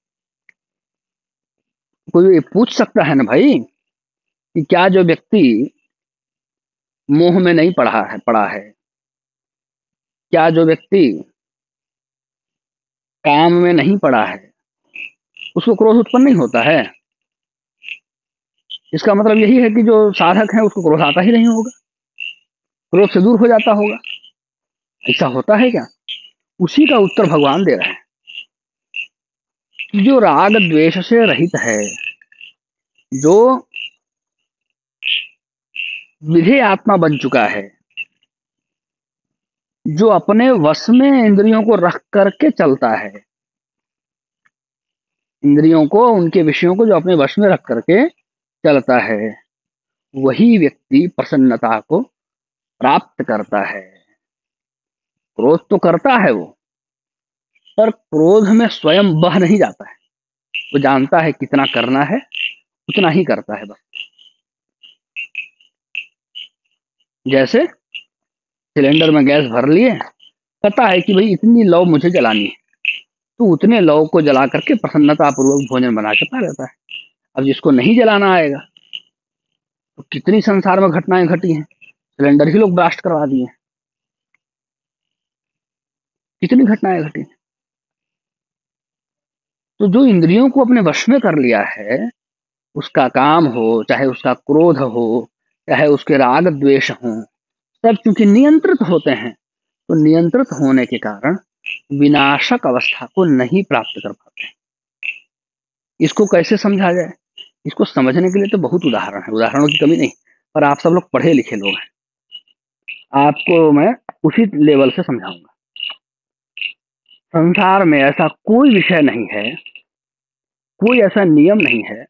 कोई ये पूछ सकता है ना भाई कि क्या जो व्यक्ति मोह में नहीं पड़ा है, क्या जो व्यक्ति काम में नहीं पड़ा है, उसको क्रोध उत्पन्न नहीं होता है? इसका मतलब यही है कि जो साधक है उसको क्रोध आता ही नहीं होगा, क्रोध से दूर हो जाता होगा। ऐसा होता है क्या? उसी का उत्तर भगवान दे रहे हैं कि जो राग द्वेष से रहित है, जो विधेय आत्मा बन चुका है, जो अपने वश में इंद्रियों को रख करके चलता है, इंद्रियों को, उनके विषयों को जो अपने वश में रख करके चलता है, वही व्यक्ति प्रसन्नता को प्राप्त करता है। क्रोध तो करता है वो, पर क्रोध में स्वयं बह नहीं जाता है। वो जानता है कितना करना है, उतना ही करता है बस। जैसे सिलेंडर में गैस भर लिए, पता है कि भाई इतनी लौ मुझे जलानी है, तो उतने लौ को जला करके प्रसन्नता पूर्वक भोजन बना के पा रहता है। अब जिसको नहीं जलाना आएगा, तो कितनी संसार में घटनाएं घटी हैं, सिलेंडर ही लोग ब्लास्ट करवा दिए, कितनी घटनाएं घटी। तो जो इंद्रियों को अपने वश में कर लिया है, उसका काम हो, चाहे उसका क्रोध हो, चाहे उसके राग द्वेष हो, सब चूंकि नियंत्रित होते हैं, तो नियंत्रित होने के कारण विनाशक अवस्था को नहीं प्राप्त कर पाते। इसको कैसे समझा जाए? इसको समझने के लिए तो बहुत उदाहरण है, उदाहरणों की कमी नहीं, पर आप सब लोग पढ़े लिखे लोग हैं, आपको मैं उसी लेवल से समझाऊंगा। संसार में ऐसा कोई विषय नहीं है, कोई ऐसा नियम नहीं है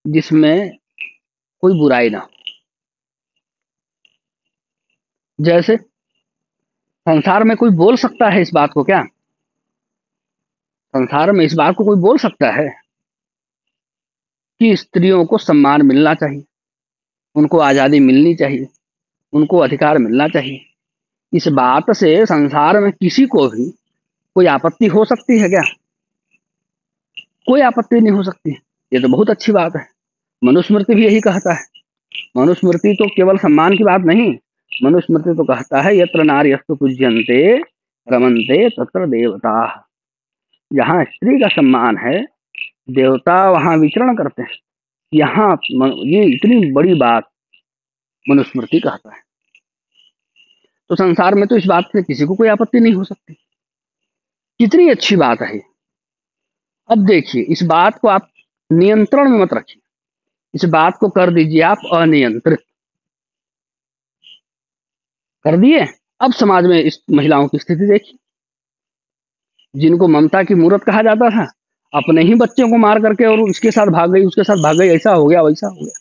जिसमें कोई बुराई ना हो। जैसे संसार में कोई बोल सकता है इस बात को क्या? संसार में इस बात को कोई बोल सकता है कि स्त्रियों को सम्मान मिलना चाहिए, उनको आजादी मिलनी चाहिए, उनको अधिकार मिलना चाहिए? इस बात से संसार में किसी को भी कोई आपत्ति हो सकती है क्या? कोई आपत्ति नहीं हो सकती। ये तो बहुत अच्छी बात है। मनुस्मृति भी यही कहता है। मनुस्मृति तो केवल सम्मान की बात नहीं, मनुस्मृति तो कहता है यत्र नार्यस्तु पूज्यन्ते रमन्ते तत्र देवता। जहाँ स्त्री का सम्मान है, देवता वहां विचरण करते हैं। यहाँ ये इतनी बड़ी बात मनुस्मृति कहता है, तो संसार में तो इस बात से किसी को कोई आपत्ति नहीं हो सकती। कितनी अच्छी बात है। अब देखिए, इस बात को आप नियंत्रण में मत रखिए, इस बात को कर दीजिए आप अनियंत्रित। कर दिए, अब समाज में इस महिलाओं की स्थिति देखिए, जिनको ममता की मूर्त कहा जाता था, अपने ही बच्चों को मार करके और उसके साथ भाग गई, उसके साथ भाग गई, ऐसा हो गया वैसा हो गया।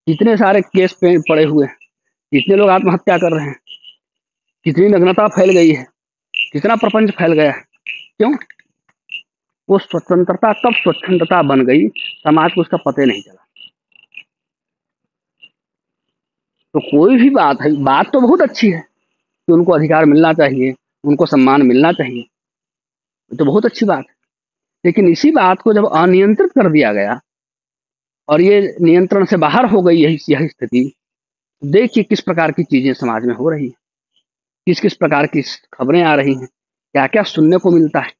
कितने सारे केस पे पड़े हुए हैं, कितने लोग आत्महत्या कर रहे हैं, कितनी नग्नता फैल गई है, कितना प्रपंच फैल गया है। क्यों? वो स्वतंत्रता तब स्वच्छंदता बन गई, समाज को उसका पता नहीं चला। तो कोई भी बात है, बात तो बहुत अच्छी है कि उनको अधिकार मिलना चाहिए, उनको सम्मान मिलना चाहिए, तो बहुत अच्छी बात है। लेकिन इसी बात को जब अनियंत्रित कर दिया गया और ये नियंत्रण से बाहर हो गई यही स्थिति, देखिए किस प्रकार की चीजें समाज में हो रही है, किस किस प्रकार की खबरें आ रही हैं, क्या क्या सुनने को मिलता है।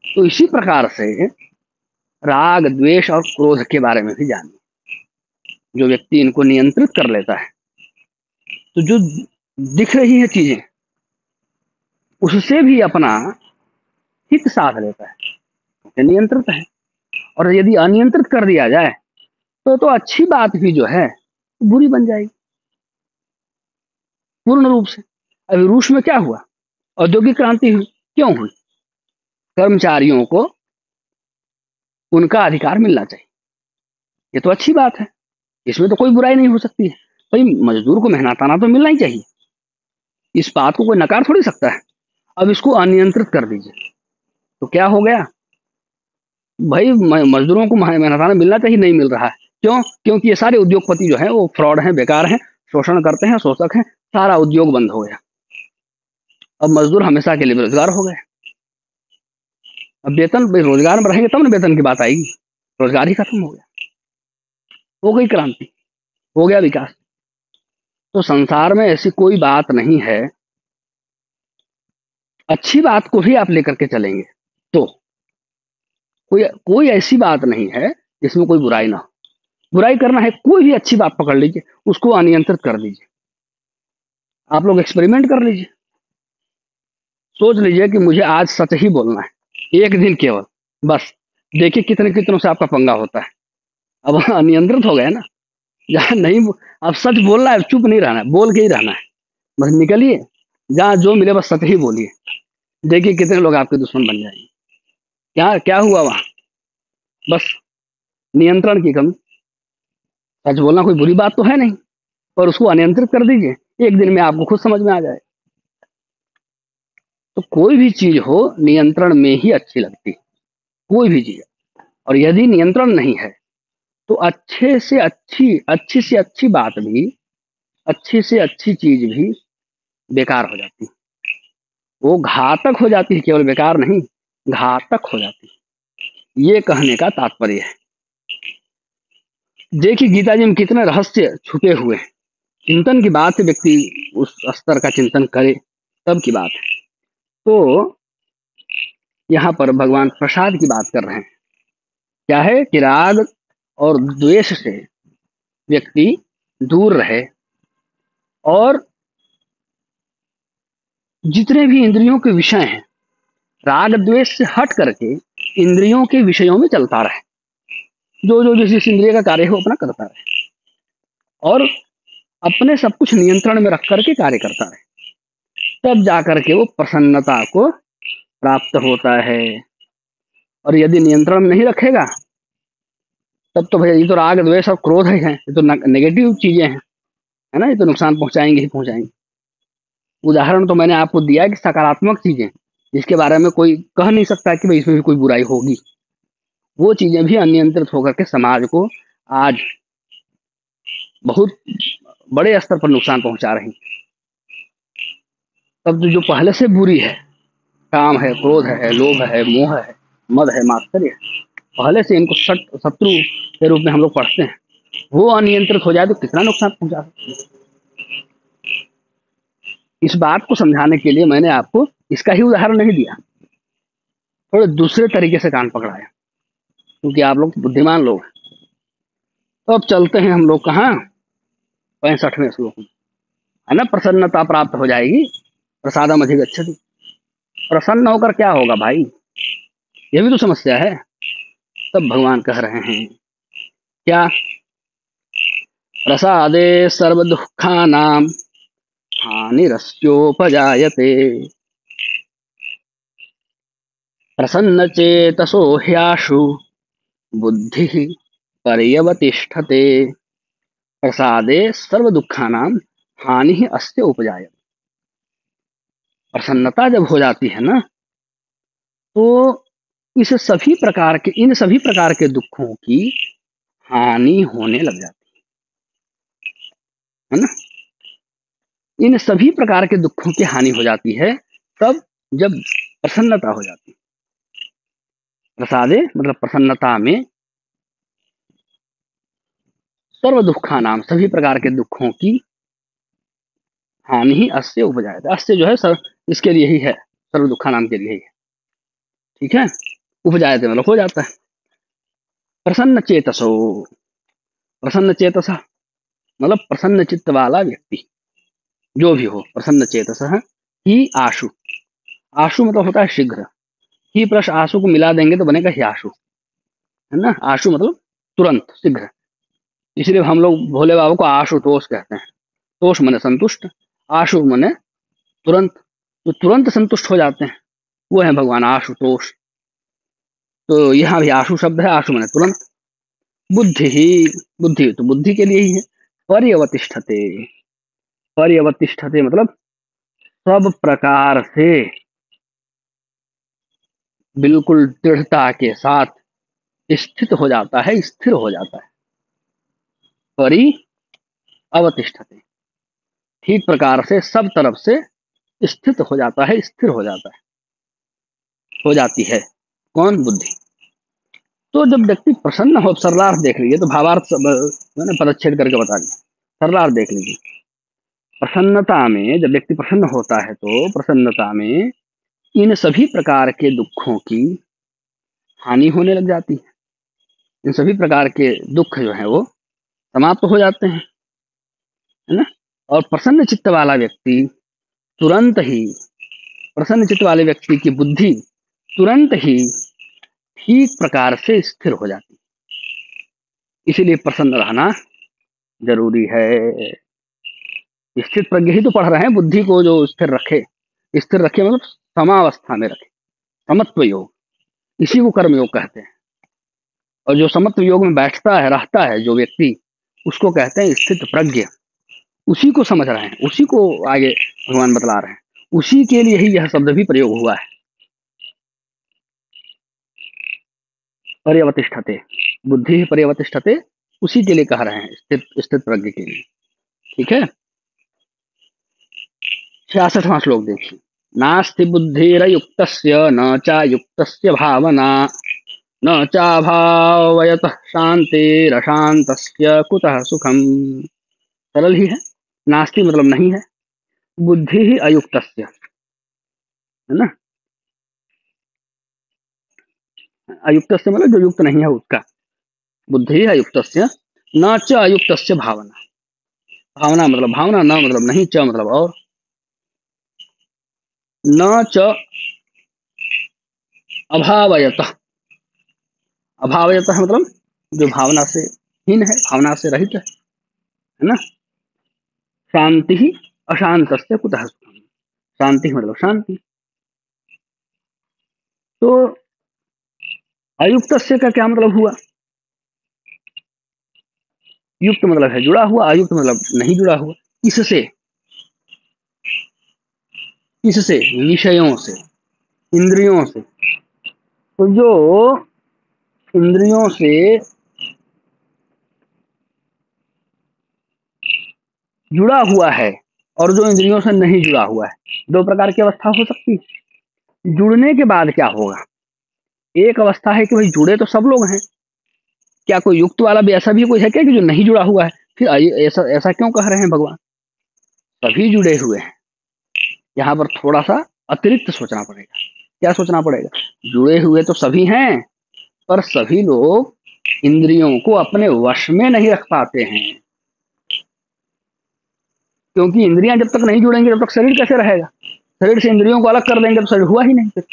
तो इसी प्रकार से राग द्वेष और क्रोध के बारे में भी जानिए। जो व्यक्ति इनको नियंत्रित कर लेता है, तो जो दिख रही है चीजें, उससे भी अपना हित साध लेता है, क्योंकि नियंत्रित है। और यदि अनियंत्रित कर दिया जाए तो अच्छी बात भी जो है बुरी बन जाएगी पूर्ण रूप से। अभी रूस में क्या हुआ? औद्योगिक क्रांति हुई। क्यों हुई? कर्मचारियों को उनका अधिकार मिलना चाहिए, ये तो अच्छी बात है, इसमें तो कोई बुराई नहीं हो सकती है। भाई मजदूर को मेहनताना तो मिलना ही चाहिए, इस बात को कोई नकार थोड़ी सकता है। अब इसको अनियंत्रित कर दीजिए तो क्या हो गया? भाई मजदूरों को मेहनताना मिलना चाहिए, नहीं मिल रहा है। क्यों? क्योंकि ये सारे उद्योगपति जो हैं वो फ्रॉड हैं, बेकार हैं, शोषण करते हैं, शोषक हैं, सारा उद्योग बंद हो गया। अब मजदूर हमेशा के लिए बेरोजगार हो गए। अब वेतन रोजगार में रहेंगे तब ना वेतन की बात आएगी। रोजगार ही खत्म हो गया, हो गई क्रांति, हो गया विकास। तो संसार में ऐसी कोई बात नहीं है, अच्छी बात को ही आप लेकर के चलेंगे तो कोई कोई ऐसी बात नहीं है जिसमें कोई बुराई ना हो। बुराई करना है, कोई भी अच्छी बात पकड़ लीजिए, उसको अनियंत्रित कर दीजिए। आप लोग एक्सपेरिमेंट कर लीजिए, सोच लीजिए कि मुझे आज सच ही बोलना है, एक दिन केवल, बस देखिए कितने कितनों से आपका पंगा होता है। अब अनियंत्रित हो गए ना, जहाँ नहीं अब सच बोलना है, चुप नहीं रहना है, बोल के ही रहना है। बस निकलिए, जहाँ जो मिले बस सच ही बोलिए, देखिए कितने लोग आपके दुश्मन बन जाएंगे। क्या क्या हुआ वहां? बस नियंत्रण की कमी। सच बोलना कोई बुरी बात तो है नहीं, पर उसको अनियंत्रित कर दीजिए, एक दिन में आपको खुद समझ में आ जाए। तो कोई भी चीज हो नियंत्रण में ही अच्छी लगती है, कोई भी चीज। और यदि नियंत्रण नहीं है तो अच्छी से अच्छी बात भी, अच्छी से अच्छी चीज भी बेकार हो जाती है। वो घातक हो जाती है, केवल बेकार नहीं, घातक हो जाती है। ये कहने का तात्पर्य है। देखिए गीता जी में कितने रहस्य छुपे हुए हैं। चिंतन की बात है, व्यक्ति उस स्तर का चिंतन करे तब की बात है। तो यहाँ पर भगवान प्रसाद की बात कर रहे हैं। क्या है कि राग और द्वेष से व्यक्ति दूर रहे, और जितने भी इंद्रियों के विषय हैं, राग द्वेष से हट करके इंद्रियों के विषयों में चलता रहे। जो जो जिस जिस इंद्रिय का कार्य है वो अपना करता रहे, और अपने सब कुछ नियंत्रण में रख करके कार्य करता रहे। तब जाकर के वो प्रसन्नता को प्राप्त होता है। और यदि नियंत्रण में नहीं रखेगा तब तो भैया ये तो राग द्वेष और क्रोध ही है, ये तो नेगेटिव चीजें हैं, है ना, ये तो नुकसान पहुंचाएंगे ही पहुंचाएंगे। उदाहरण तो मैंने आपको दिया है कि सकारात्मक चीजें जिसके बारे में कोई कह नहीं सकता कि भाई इसमें भी कोई बुराई होगी, वो चीजें भी अनियंत्रित होकर के समाज को आज बहुत बड़े स्तर पर नुकसान पहुंचा रही। तब तो जो पहले से बुरी है, काम है, क्रोध है, लोभ है, मोह है, मद है, मात्सर्य है, पहले से इनको शत्रु के रूप में हम लोग पढ़ते हैं, वो अनियंत्रित हो जाए तो कितना नुकसान पहुंचा सकते हैं। इस बात को समझाने के लिए मैंने आपको इसका ही उदाहरण नहीं दिया, थोड़े दूसरे तरीके से कान पकड़ाया, क्योंकि आप लोग बुद्धिमान लोग हैं। तो अब चलते हैं हम लोग कहाँ, 65वें श्लोक में, है ना, प्रसन्नता प्राप्त हो जाएगी, प्रसादम अधिगच्छति। प्रसन्न होकर क्या होगा भाई, ये भी तो समस्या है। तब भगवान कह रहे हैं क्या, प्रसादे सर्व दुखानाम हानिरस्योपजायते, प्रसन्न चेतसो ह्याशु बुद्धि पर्यवतिष्ठते, प्रसादे सर्व दुखानाम हानि ही अस्य उपजायते। प्रसन्नता जब हो जाती है ना, तो इन सभी प्रकार के दुखों की हानि होने लग जाती है ना। इन सभी प्रकार के दुखों की हानि हो जाती है तब जब प्रसन्नता हो जाती है। प्रसादे मतलब प्रसन्नता में, सर्व दुखा नाम सभी प्रकार के दुखों की हानि ही अस्य उपजायते। अस्य जो है इसके लिए ही है, सर्व दुखा नाम के लिए ही है, ठीक है। उपजायते मतलब हो जाता है। प्रसन्न चेतसो, प्रसन्न चेतस मतलब प्रसन्न चित्त वाला व्यक्ति जो भी हो, प्रसन्न चेतस ही आशु, आशु मतलब होता है शीघ्र, ही प्लस आशु को मिला देंगे तो बनेगा ही आशु, है ना। आशु मतलब तुरंत, शीघ्र, इसलिए हम लोग भोले बाबा को आशुतोष कहते हैं। तोष मने संतुष्ट, आशु मने तुरंत, तो तुरंत संतुष्ट हो जाते हैं, वो है भगवान आशुतोष। तो यहाँ भी आशु शब्द है, आशु मने तुरंत। बुद्धि ही, बुद्धि तो बुद्धि के लिए ही है। पर्यवतिष्ठते, पर्यवतिष्ठते मतलब सब प्रकार से बिल्कुल दृढ़ता के साथ स्थित हो जाता है, स्थिर हो जाता है। परि अवतिष्ठते, ठीक प्रकार से सब तरफ से स्थित हो जाता है, स्थिर हो जाता है, हो जाती है। कौन? बुद्धि। तो जब व्यक्ति प्रसन्न हो, सरलार्थ देख लीजिए, तो भावार्थ मैंने पदच्छेद करके बता दिया। सरलार्थ देख लीजिए। प्रसन्नता में जब व्यक्ति प्रसन्न होता है तो प्रसन्नता में इन सभी प्रकार के दुखों की हानि होने लग जाती है। इन सभी प्रकार के दुख जो है वो समाप्त हो जाते हैं, है ना। और प्रसन्न चित्त वाला व्यक्ति तुरंत ही, प्रसन्न चित्त वाले व्यक्ति की बुद्धि तुरंत ही ठीक प्रकार से स्थिर हो जाती है। इसीलिए प्रसन्न रहना जरूरी है। स्थित प्रज्ञ ही तो पढ़ रहे हैं, बुद्धि को जो स्थिर रखे। स्थिर रखे मतलब समावस्था में रखे, समत्व योग, इसी को कर्म योग कहते हैं। और जो समत्व योग में बैठता है, रहता है जो व्यक्ति, उसको कहते हैं स्थित प्रज्ञ। उसी को समझ रहे हैं, उसी को आगे भगवान बतला रहे हैं। उसी के लिए ही यह शब्द भी प्रयोग हुआ है, पर्यवतिष्ठते। बुद्धि पर्यवतिष्ठते, उसी के लिए कह रहे हैं, स्थित स्थित प्रज्ञ के लिए। ठीक है। 66वां श्लोक देखिए। नास्ति बुद्धिरयुक्तस्य न चायुक्तस्य भावना न चाभावयतः शांतिरशांतस्य कुतः सुखम। सरल ही है। नास्ति मतलब नहीं है, बुद्धि ही अयुक्तस्य, है ना। अयुक्तस्य मतलब जो युक्त नहीं है उसका। बुद्धि अयुक्तस्य न च अयुक्तस्य भावना। भावना मतलब भावना, न मतलब नहीं, च मतलब और। न च अभावयतः। अभावयतः मतलब जो भावना से हीन है, भावना से रहित है ना। शांति ही अशांतस्य कुतः सुखम। शांति मतलब शांति। तो अयुक्तस्य का क्या मतलब हुआ? युक्त मतलब है जुड़ा हुआ, अयुक्त मतलब नहीं जुड़ा हुआ। इससे, इससे विषयों से, इंद्रियों से। तो जो इंद्रियों से जुड़ा हुआ है और जो इंद्रियों से नहीं जुड़ा हुआ है, दो प्रकार की अवस्था हो सकती है। जुड़ने के बाद क्या होगा? एक अवस्था है कि भाई जुड़े तो सब लोग हैं, क्या कोई युक्त वाला भी ऐसा भी कोई है क्या कि जो नहीं जुड़ा हुआ है? फिर ऐसा ऐसा क्यों कह रहे हैं भगवान? सभी जुड़े हुए हैं। यहाँ पर थोड़ा सा अतिरिक्त सोचना पड़ेगा। क्या सोचना पड़ेगा? जुड़े हुए तो सभी हैं, पर सभी लोग इंद्रियों को अपने वश में नहीं रख पाते हैं। क्योंकि इंद्रियां जब तक नहीं जुड़ेंगी तब तक शरीर कैसे रहेगा? शरीर से इंद्रियों को अलग कर देंगे तो शरीर हुआ ही नहीं। फिर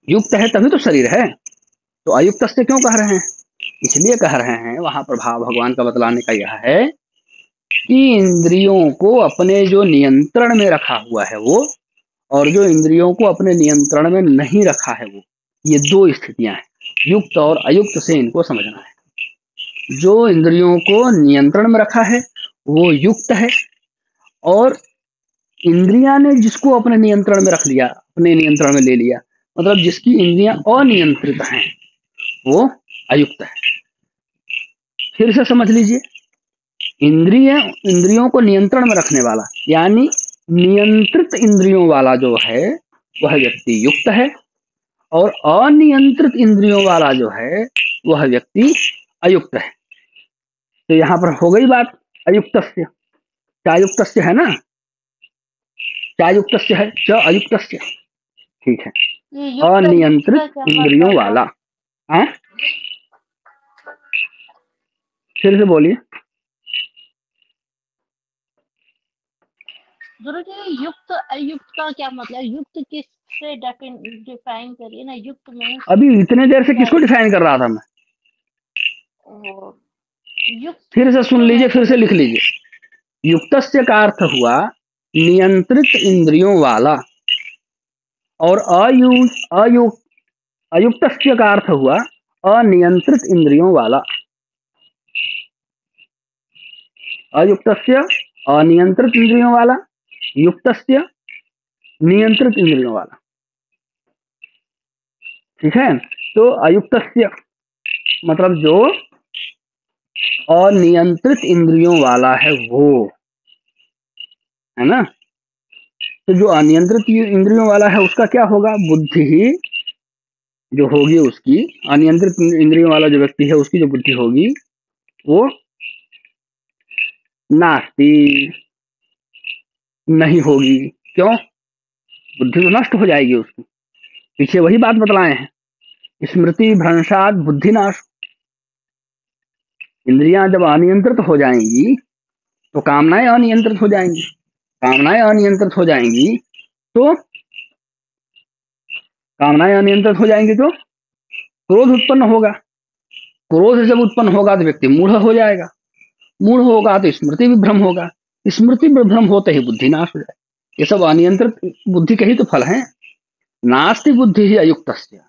युक्त है तभी तो शरीर है। तो अयुक्त से क्यों कह रहे हैं? इसलिए कह रहे हैं, वहां पर भाव भगवान का बतलाने का यह है कि इंद्रियों को अपने जो नियंत्रण में रखा हुआ है वो, और जो इंद्रियों को अपने नियंत्रण में नहीं रखा है वो, ये दो स्थितियां हैं। युक्त और अयुक्त से इनको समझना है। जो इंद्रियों को नियंत्रण में रखा है वो युक्त है, और इंद्रियां ने जिसको अपने नियंत्रण में रख लिया, अपने नियंत्रण में ले लिया, मतलब जिसकी इंद्रियां अनियंत्रित हैं, वो अयुक्त है। फिर से समझ लीजिए, इंद्रिय, इंद्रियों को नियंत्रण में रखने वाला यानी नियंत्रित इंद्रियों वाला जो है वह व्यक्ति युक्त है, और अनियंत्रित इंद्रियों वाला जो है वह व्यक्ति अयुक्त है। तो यहाँ पर हो गई बात अयुक्तस्य। चायुक्तस्य है ना, चायुक्तस्य है, च अयुक्तस्य। ठीक है।
ये युक्त अयुक्त का
अनियंत्रित
क्या
इंद्रियों
मतलब
वाला।
है?
हाँ, फिर से बोलिए।
गुरु जी, युक्त अयुक्त का क्या मतलब? युक्त किससे डिफाइन करिए ना। युक्त मीन्स
अभी इतने देर से किसको डिफाइन कर रहा था मैं?
युक्त
फिर से सुन
तो
लीजिए,
मैं
फिर से
समझ
लिख
गई।
लीजिए। युक्तस्य का अर्थ हुआ नियंत्रित इंद्रियों वाला, और अयुक्तस्य का अर्थ हुआ अनियंत्रित इंद्रियों वाला। अयुक्तस्य अनियंत्रित इंद्रियों वाला, युक्तस्य नियंत्रित इंद्रियों वाला। ठीक है। तो अयुक्तस्य मतलब जो अनियंत्रित इंद्रियों वाला है वो, है ना। तो जो अनियंत्रित इंद्रियों वाला है उसका क्या होगा? बुद्धि ही जो होगी उसकी, अनियंत्रित इंद्रियों वाला जो व्यक्ति है उसकी जो बुद्धि होगी वो नास्ति, नहीं होगी। क्यों? बुद्धि तो नष्ट हो जाएगी उसकी। पीछे वही बात बतलाए हैं, स्मृति भ्रंशात बुद्धि नाश। इंद्रियां जब अनियंत्रित हो जाएंगी तो कामनाएं अनियंत्रित हो जाएंगी, कामनाएं अनियंत्रित हो जाएंगी तो कामनाएं अनियंत्रित हो जाएंगी तो क्रोध उत्पन्न होगा, क्रोध जब उत्पन्न होगा तो व्यक्ति मूढ़ हो जाएगा, मूढ़ होगा तो स्मृति विभ्रम होगा, स्मृति विभ्रम होते ही बुद्धि नाश हो जाए। ये सब अनियंत्रित बुद्धि के ही तो फल हैं। नास्ति बुद्धि ही अयुक्तस्य,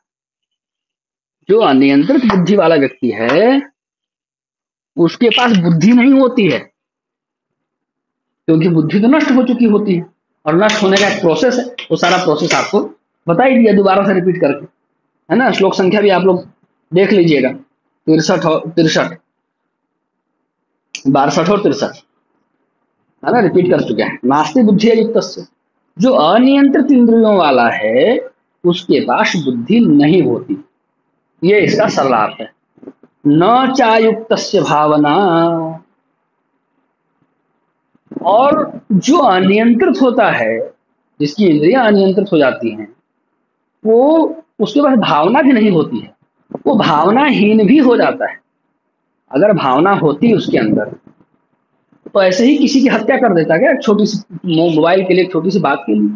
जो अनियंत्रित बुद्धि वाला व्यक्ति है उसके पास बुद्धि नहीं होती है, क्योंकि बुद्धि तो नष्ट हो चुकी होती है, और नष्ट होने का एक प्रोसेस है। वो सारा प्रोसेस आपको बता ही दिया दोबारा से रिपीट करके, है ना। श्लोक संख्या भी आप लोग देख लीजिएगा, 63 और 63, 62 और 63, है ना, रिपीट कर चुके हैं। नास्ति बुद्धि अयुक्तस्य, जो अनियंत्रित इंद्रियों वाला है उसके पास बुद्धि नहीं होती, ये इसका सरलार्थ है। न चायुक्तस्य भावना, और जो अनियंत्रित होता है, जिसकी इंद्रियां अनियंत्रित हो जाती हैं, वो उसके पास भावना भी नहीं होती है, वो भावनाहीन भी हो जाता है। अगर भावना होती उसके अंदर तो ऐसे ही किसी की हत्या कर देता क्या, छोटी सी मोबाइल के लिए, छोटी सी बात के लिए,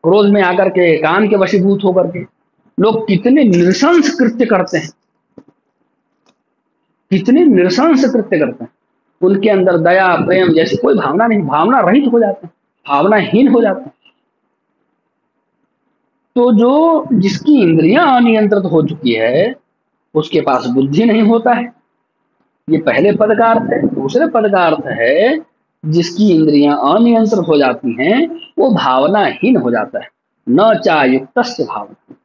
क्रोध में आकर के, काम के वशीभूत होकर के लोग कितने नृशंस कृत्य करते हैं, कितने नृशंस कृत्य करते हैं। उनके अंदर दया प्रेम जैसी कोई भावना नहीं, भावना रहित हो जाते हैं, भावनाहीन हो जाते हैं। तो जो जिसकी इंद्रियां अनियंत्रित हो चुकी है उसके पास बुद्धि नहीं होता है, ये पहले पद का अर्थ है। दूसरे पद का अर्थ है जिसकी इंद्रियां अनियंत्रित हो जाती हैं वो भावनाहीन हो जाता है। न चायुक्तस्य भावना,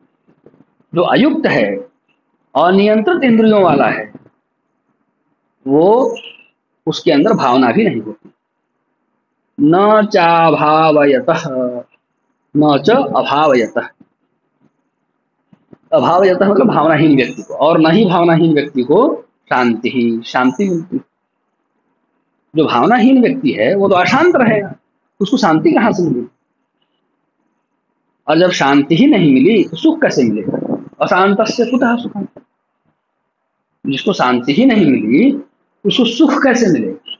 जो अयुक्त है, अनियंत्रित इंद्रियों वाला है, वो उसके अंदर भावना भी नहीं होती। न चाभावयतः, न च अभावयतः, अभावयतः मतलब भावनाहीन व्यक्ति को, और न ही भावनाहीन व्यक्ति को शांति ही, शांति मिलती। जो भावनाहीन व्यक्ति है वो तो अशांत रहेगा, उसको शांति कहां से मिलेगी? और जब शांति ही नहीं मिली तो सुख कैसे मिलेगा? अशांतस्य कुतः सुखम, जिसको शांति ही नहीं मिली उसको सुख कैसे मिलेगा?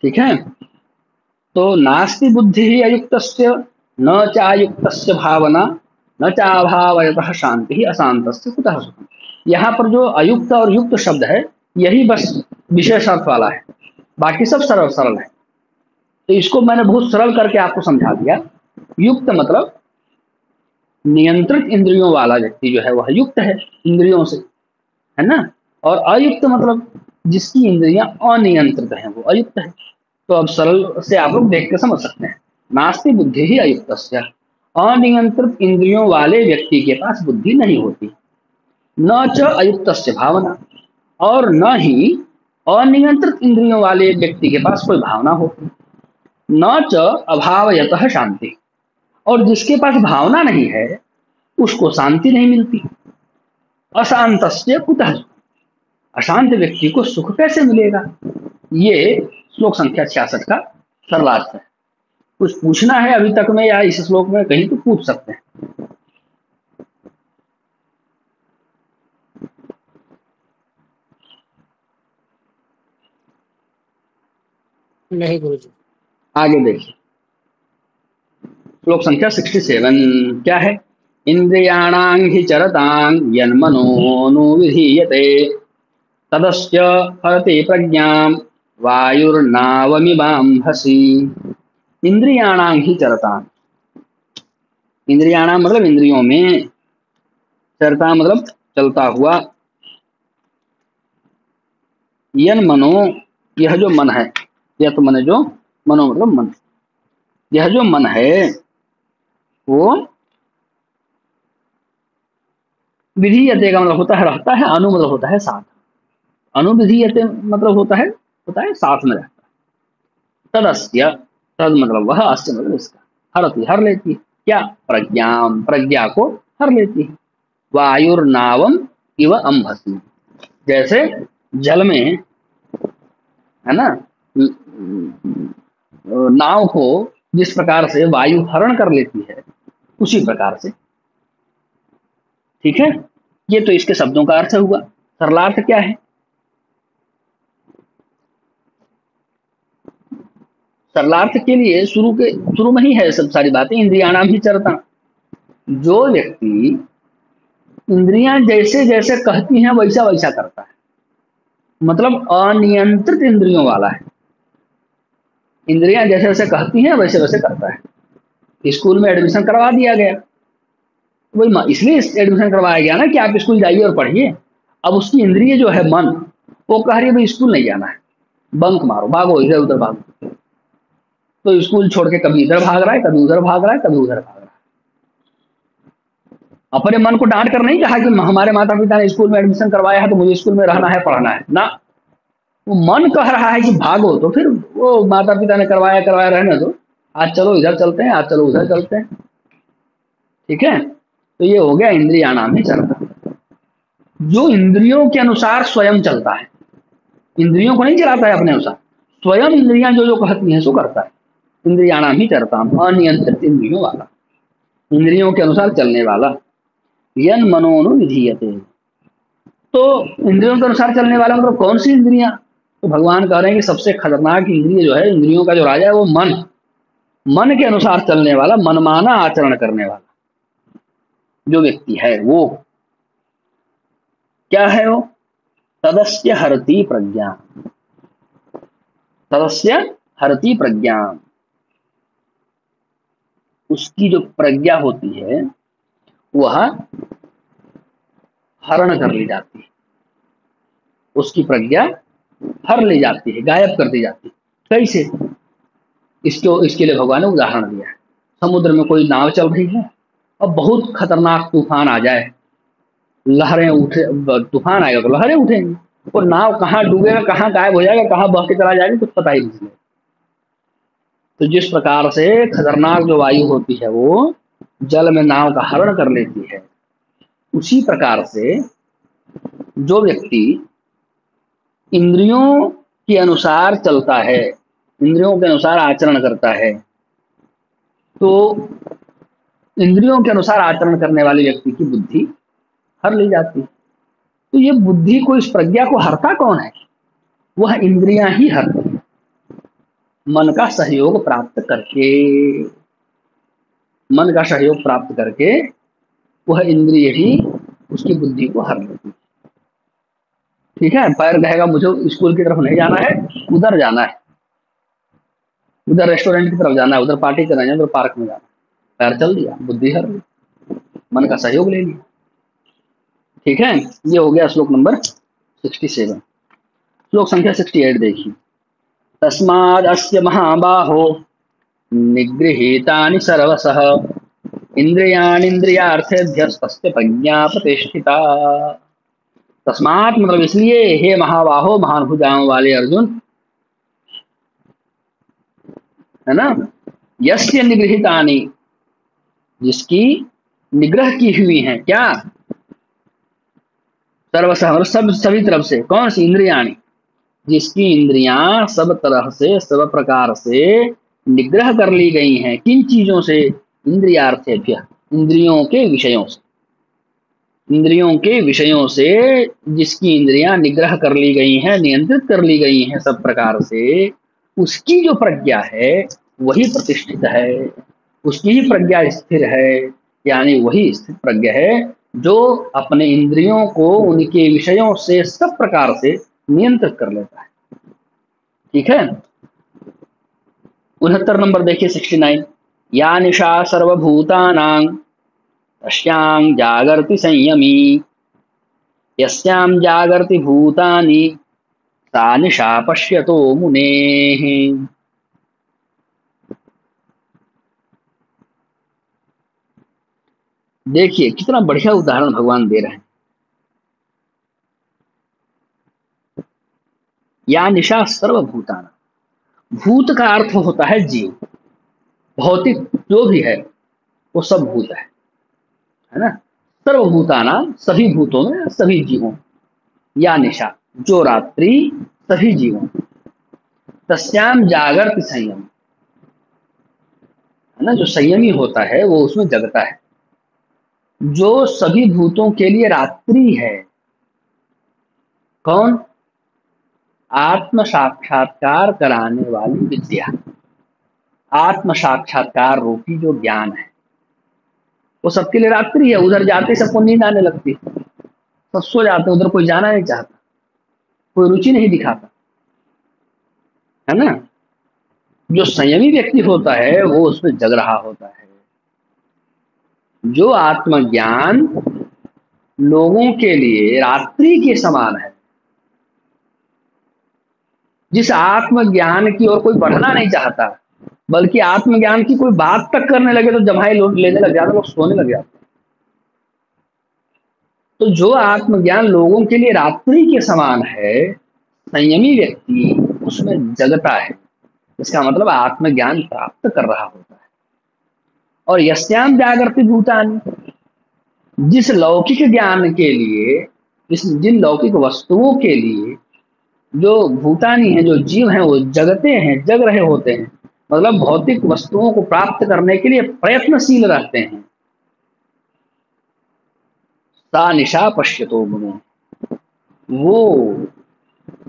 ठीक है, तो नास्ति बुद्धि ही अयुक्तस्य न चायुक्तस्य भावना न चाभावयतः शांति ही अशांतस्य कुतः सुखम। यहाँ पर जो अयुक्त और युक्त शब्द है यही बस विशेष अर्थ वाला है, बाकी सब सरल सरल है। तो इसको मैंने बहुत सरल करके आपको समझा दिया। युक्त मतलब नियंत्रित इंद्रियों वाला व्यक्ति जो है वह युक्त है इंद्रियों से, है ना। और अयुक्त मतलब जिसकी इंद्रियां अनियंत्रित हैं वो अयुक्त है। तो अब सरल से आप लोग देख के समझ सकते हैं। नास्ति बुद्धि ही अयुक्तस्य, अनियंत्रित इंद्रियों वाले व्यक्ति के पास बुद्धि नहीं होती। न च अयुक्तस्य भावना, और न ही अनियंत्रित इंद्रियों वाले व्यक्ति के पास कोई भावना होती। न च अभावयतः शांति, और जिसके पास भावना नहीं है उसको शांति नहीं मिलती। अशांतस्य कुतः, अशांत व्यक्ति को सुख कैसे मिलेगा? ये श्लोक संख्या 66 का सरलार्थ है। कुछ पूछना है अभी तक में या इस श्लोक में कहीं तो पूछ सकते हैं।
नहीं गुरुजी।
आगे देखिए श्लोक संख्या 67 क्या है? इंद्रियाणां हि चरतां यन्मनोनुविधीयते तदस्य हरति प्रज्ञां वायुर्नावमिवाम्भसि। इंद्रियाणां हि चरतां, इंद्रियाणां मतलब इंद्रियों में, चरता मतलब चलता हुआ, यन मनो यह जो मन है, यह तो मन है जो, मनो मतलब मन, यह जो मन है वो विधीयते का मतलब होता है रहता है, अनु मतलब होता है साथ, अनुविधीयते मतलब होता है साथ में रहता है। तदस्य तद मतलब वह, अस्य मतलब इसका, हरती हर लेती है, क्या, प्रज्ञाम, प्रज्ञा को हर लेती है। वायुर्नावम इव अंभसी, जैसे जल में, है ना, नाव को जिस प्रकार से वायु हरण कर लेती है, उसी प्रकार से। ठीक है, ये तो इसके शब्दों का अर्थ हुआ। सरलार्थ क्या है? सरलार्थ के लिए शुरू में ही है सब सारी बातें, इंद्रियाणाम ही चरता। जो व्यक्ति इंद्रियां जैसे जैसे कहती हैं वैसा वैसा करता है, मतलब अनियंत्रित इंद्रियों वाला है। इंद्रियां जैसे जैसे कहती हैं वैसे वैसे करता है। स्कूल में एडमिशन करवा दिया गया, वही इसलिए एडमिशन करवाया गया ना कि आप स्कूल जाइए और पढ़िए। अब उसकी इंद्रिय जो है मन, वो कह रही है भाई स्कूल नहीं जाना है, बंक मारो, भागो इधर उधर भागो। तो स्कूल छोड़ के कभी इधर भाग रहा है, कभी उधर भाग रहा है, कभी उधर भाग रहा है। अपने मन को डांट कर नहीं कहा कि हमारे माता पिता ने स्कूल में एडमिशन करवाया है तो मुझे स्कूल में रहना है, पढ़ना है ना। वो मन कह रहा है कि भागो, तो फिर वो माता पिता ने करवाया करवाया रहने दो, आज चलो इधर चलते हैं, आज चलो उधर चलते हैं। ठीक है, तो ये हो गया इंद्रियाणाम ही चलता, जो इंद्रियों के अनुसार स्वयं चलता है। इंद्रियों को नहीं चलाता है अपने अनुसार, स्वयं इंद्रियां जो जो कहती हैं सो करता है। इंद्रियाणाम ही चरता, अनियंत्रित इंद्रियों वाला, इंद्रियों के अनुसार चलने वाला। यन मनोनु विधीयते, तो इंद्रियों के अनुसार चलने वाला मतलब कौन सी इंद्रियां? तो भगवान कह रहे हैं कि सबसे खतरनाक इंद्रिय जो है, इंद्रियों का जो राजा है, वो मन। मन के अनुसार चलने वाला, मनमाना आचरण करने वाला जो व्यक्ति है वो क्या है? वो तदस्य हरति प्रज्ञा, तदस्य हरति प्रज्ञा, उसकी जो प्रज्ञा होती है वह हरण कर ली जाती है, उसकी प्रज्ञा हर ली जाती है, गायब कर दी जाती है। कैसे? इसके लिए भगवान ने उदाहरण दिया है। समुद्र में कोई नाव चल रही है, अब बहुत खतरनाक तूफान आ जाए, लहरें उठे, तूफान आएगा तो लहरें उठेंगी, वो नाव कहाँ डूबेगा, कहाँ गायब हो जाएगा, कहाँ बह के चला जाएगा, कुछ पता ही नहीं चलेगा। तो जिस प्रकार से खतरनाक जो वायु होती है वो जल में नाव का हरण कर लेती है, उसी प्रकार से जो व्यक्ति इंद्रियों के अनुसार चलता है, इंद्रियों के अनुसार आचरण करता है, तो इंद्रियों के अनुसार आचरण करने वाले व्यक्ति की बुद्धि हर ली जाती है। तो ये बुद्धि को, इस प्रज्ञा को हरता कौन है? वह इंद्रियां ही हरती है, मन का सहयोग प्राप्त करके, मन का सहयोग प्राप्त करके वह इंद्रिय ही उसकी बुद्धि को हर लेती है। ठीक है, पैर कहेगा मुझे स्कूल की तरफ नहीं जाना है, उधर जाना है, उधर रेस्टोरेंट की तरफ जाना है, उधर पार्टी करना है, उधर पार्क में जाना है, पैर चल दिया, बुद्धि हर ली, मन का सहयोग ले लिया। ठीक है, ये हो गया श्लोक नंबर 67। श्लोक संख्या 68 देखिए। तस्माद् अस्य महाबाहो निगृहीतानि सर्वशः इंद्रियाणीन्द्रियार्थेभ्यस्तस्य प्रज्ञा प्रतिष्ठिता। तस्मात् मतलब इसलिए, हे महाबाहो, महान भुजाओं वाले अर्जुन, है ना, यस्य निगृहीतानि, जिसकी निग्रह की हुई है, क्या, सर्वशः मतलब सब, सभी तरफ से, कौन सी इंद्रियाणी, जिसकी इंद्रियां सब तरह से, सब प्रकार से निग्रह कर ली गई हैं। किन चीजों से? इंद्रियार्थेभ्य, इंद्रियों के विषयों से, इंद्रियों के विषयों से जिसकी इंद्रियां निग्रह कर ली गई हैं, नियंत्रित कर ली गई हैं सब प्रकार से, उसकी जो प्रज्ञा है वही प्रतिष्ठित है, उसकी ही प्रज्ञा स्थिर है, यानी वही स्थित प्रज्ञा है जो अपने इंद्रियों को उनके विषयों से सब प्रकार से नियंत्रित कर लेता है। ठीक है, 69 नंबर देखिए, 69। या निशा सर्वभूतानां तस्यां जागर्ति संयमी, यस्यां जागर्ति भूतानि सा निशा पश्यतो मुनेः। देखिए कितना बढ़िया उदाहरण भगवान दे रहे हैं। या निशा सर्वभूतानां, भूत का अर्थ होता है जीव, भौतिक जो भी है वो सब भूत है ना। सर्वभूताना, सभी भूतों में, सभी जीवों में। या निशा, जो रात्रि सभी जीवों में। तस्याम जागृत संयम, है ना, जो संयमी होता है वो उसमें जगता है। जो सभी भूतों के लिए रात्रि है, कौन? आत्म साक्षात्कार कराने वाली विद्या, आत्म साक्षात्कार रूपी जो ज्ञान है वो सबके लिए रात्रि है। उधर जाते सबको नींद आने लगती है, सब सो जाते, उधर कोई जाना नहीं चाहता, कोई रुचि नहीं दिखाता, है ना। जो संयमी व्यक्ति होता है वो उसमें जग रहा होता है। जो आत्मज्ञान लोगों के लिए रात्रि के समान है, जिस आत्मज्ञान की ओर कोई बढ़ना नहीं चाहता, बल्कि आत्मज्ञान की कोई बात तक करने लगे तो जम्हाई लेने लग जाते, लोग सोने लग जाते। तो जो आत्मज्ञान लोगों के लिए रात्रि के समान है, संयमी व्यक्ति उसमें जगता है। इसका मतलब आत्मज्ञान प्राप्त कर रहा होता है। और यस्याम जागृति भूतानि, जिस लौकिक ज्ञान के लिए, जिन लौकिक वस्तुओं के लिए जो भूतानी है, जो जीव हैं, वो जगते हैं, जग रहे होते हैं, मतलब भौतिक वस्तुओं को प्राप्त करने के लिए प्रयत्नशील रहते हैं। सा निशा पश्यतो मुने, वो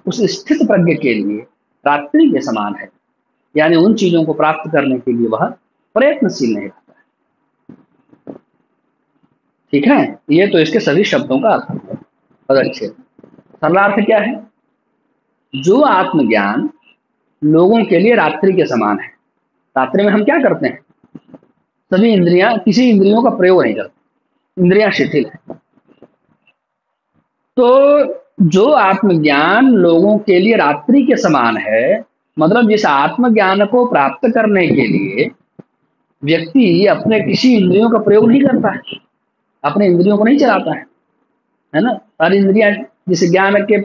उस स्थित प्रज्ञ के लिए रात्रि के समान है, यानी उन चीजों को प्राप्त करने के लिए वह प्रयत्नशील नहीं रहता है। ठीक है, ये तो इसके सभी शब्दों का अर्थ है। बहुत अच्छे। सरलार्थ क्या है? जो आत्मज्ञान लोगों के लिए रात्रि के समान है। रात्रि में हम क्या करते हैं? सभी इंद्रियां, किसी इंद्रियों का प्रयोग नहीं करते, इंद्रियां शिथिल है। तो जो आत्मज्ञान लोगों के लिए रात्रि के समान है, मतलब जिस आत्मज्ञान को प्राप्त करने के लिए व्यक्ति अपने किसी इंद्रियों का प्रयोग नहीं करता है, अपने इंद्रियों को नहीं चलाता है ना। सारी इंद्रियां जिस ज्ञान के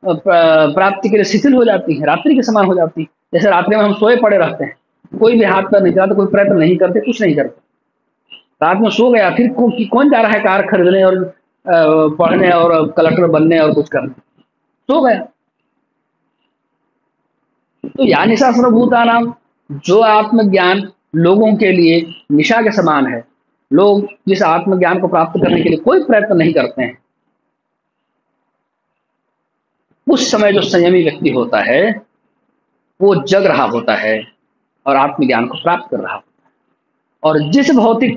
प्राप्ति के लिए शिथिल हो जाती है, रात्रि के समान हो जाती है। जैसे रात्रि में हम सोए पड़े रहते हैं, कोई भी हाथ पैर नहीं चलाते, कोई प्रयत्न नहीं करते, कुछ नहीं करते, रात में सो गया, फिर कौन जा रहा है कार खरीदने और पढ़ने और कलेक्टर बनने और कुछ करने? सो गया। तो या निशा सर्वभूता नाम, जो आत्मज्ञान लोगों के लिए निशा के समान है, लोग जिस आत्मज्ञान को प्राप्त करने के लिए कोई प्रयत्न नहीं करते हैं, उस समय जो संयमी व्यक्ति होता है वो जग रहा होता है और आत्मज्ञान को प्राप्त कर रहा होता है। और जिन भौतिक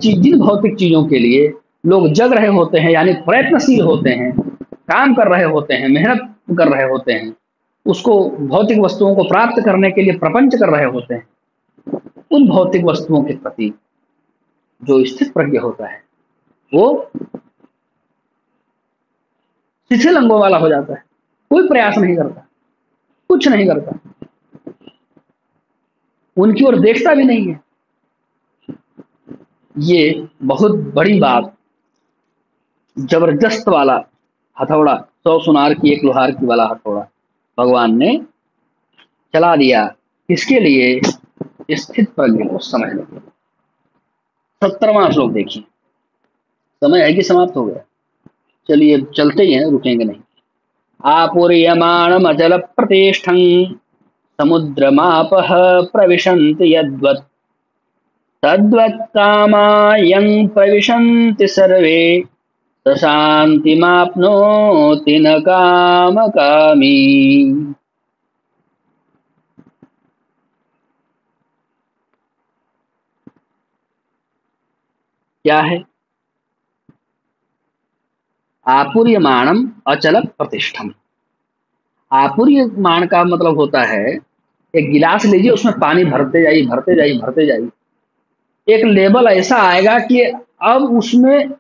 चीजों के लिए लोग जग रहे होते हैं, यानी प्रयत्नशील होते हैं, काम कर रहे होते हैं, मेहनत कर रहे होते हैं, उसको भौतिक वस्तुओं को प्राप्त करने के लिए प्रपंच कर रहे होते हैं, उन भौतिक वस्तुओं के प्रति जो स्थित प्रज्ञ होता है वो शिथिल अंगों वाला हो जाता है, कोई प्रयास नहीं करता, कुछ नहीं करता, उनकी ओर देखता भी नहीं है। ये बहुत बड़ी बात, जबरदस्त वाला हथौड़ा, 100 सुनार की एक लोहार की वाला हथौड़ा भगवान ने चला दिया। किसके लिए? स्थित प्रज्ञ को समझने के लिए। 70वां श्लोक देखिए। समय है कि समाप्त हो गया? चलिए चलते ही हैं, रुकेंगे नहीं। आपूर्यमाणम अचल प्रतिष्ठं समुद्रमापः प्रविशन्ति यद्वत् तद्वत् कामायं प्रविशन्ति सर्वे स शान्तिमाप्नोति न कामकामी। क्या है? आपूर्यमाणम अचल प्रतिष्ठम। आपूर्यमाण का मतलब होता है, एक गिलास लीजिए, उसमें पानी भरते जाइए, भरते जाइए, भरते जाइए, एक लेवल ऐसा आएगा कि अब उसमें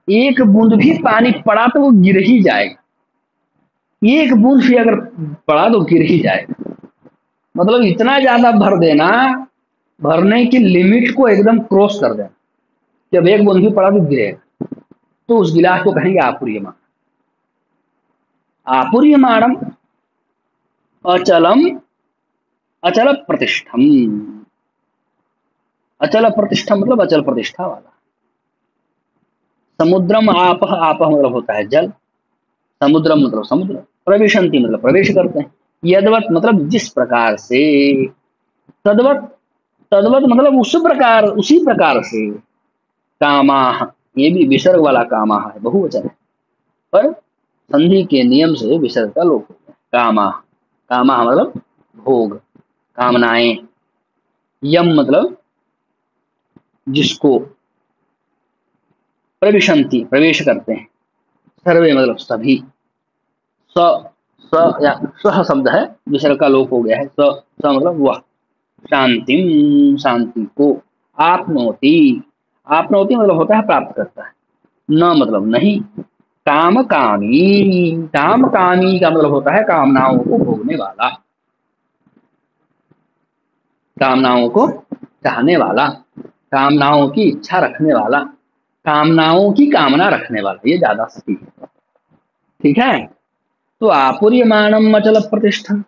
एक बूंद भी पानी पड़ा तो वो गिर ही जाएगा, एक बूंद भी अगर पड़ा तो गिर ही जाएगा। मतलब इतना ज्यादा भर देना, भरने की लिमिट को एकदम क्रॉस कर देना, जब एक बूंद भी पड़ा तो गिरेगा। तो उस गिलास को कहेंगे आपूर्यमाण। आपूर्यमाणम अचलम अचल प्रतिष्ठम। अचल प्रतिष्ठा मतलब अचल प्रतिष्ठा वाला। समुद्रम आप, आप मतलब होता है जल, समुद्रम मतलब समुद्र, प्रविशंति मतलब प्रवेश करते हैं, यदवत मतलब जिस प्रकार से, तद्वत, तद्वत मतलब उस प्रकार, उसी प्रकार से, कामाह, ये भी विसर्ग वाला कामाह है, बहुवचन है, पर संधि के नियम से विसर्ग का लोप हो गया। कामाह, कामाह मतलब भोग, कामनाएं, यम मतलब जिसको, प्रविशंति प्रवेश करते हैं, सर्वे मतलब सभी, स, स या सह शब्द है, विसर्ग का लोप हो गया है, स मतलब वह, शांतिम शांति को, आपनोति, आपनोति मतलब होता है प्राप्त करता है, न मतलब नहीं, काम कामी, काम कामी का मतलब होता है कामनाओं को भोगने वाला, कामनाओं को चाहने वाला, कामनाओं की इच्छा रखने वाला, कामनाओं की कामना रखने वाला, ये ज्यादा सही है। ठीक है, तो आपूर्यमाणम अचल प्रतिष्ठा,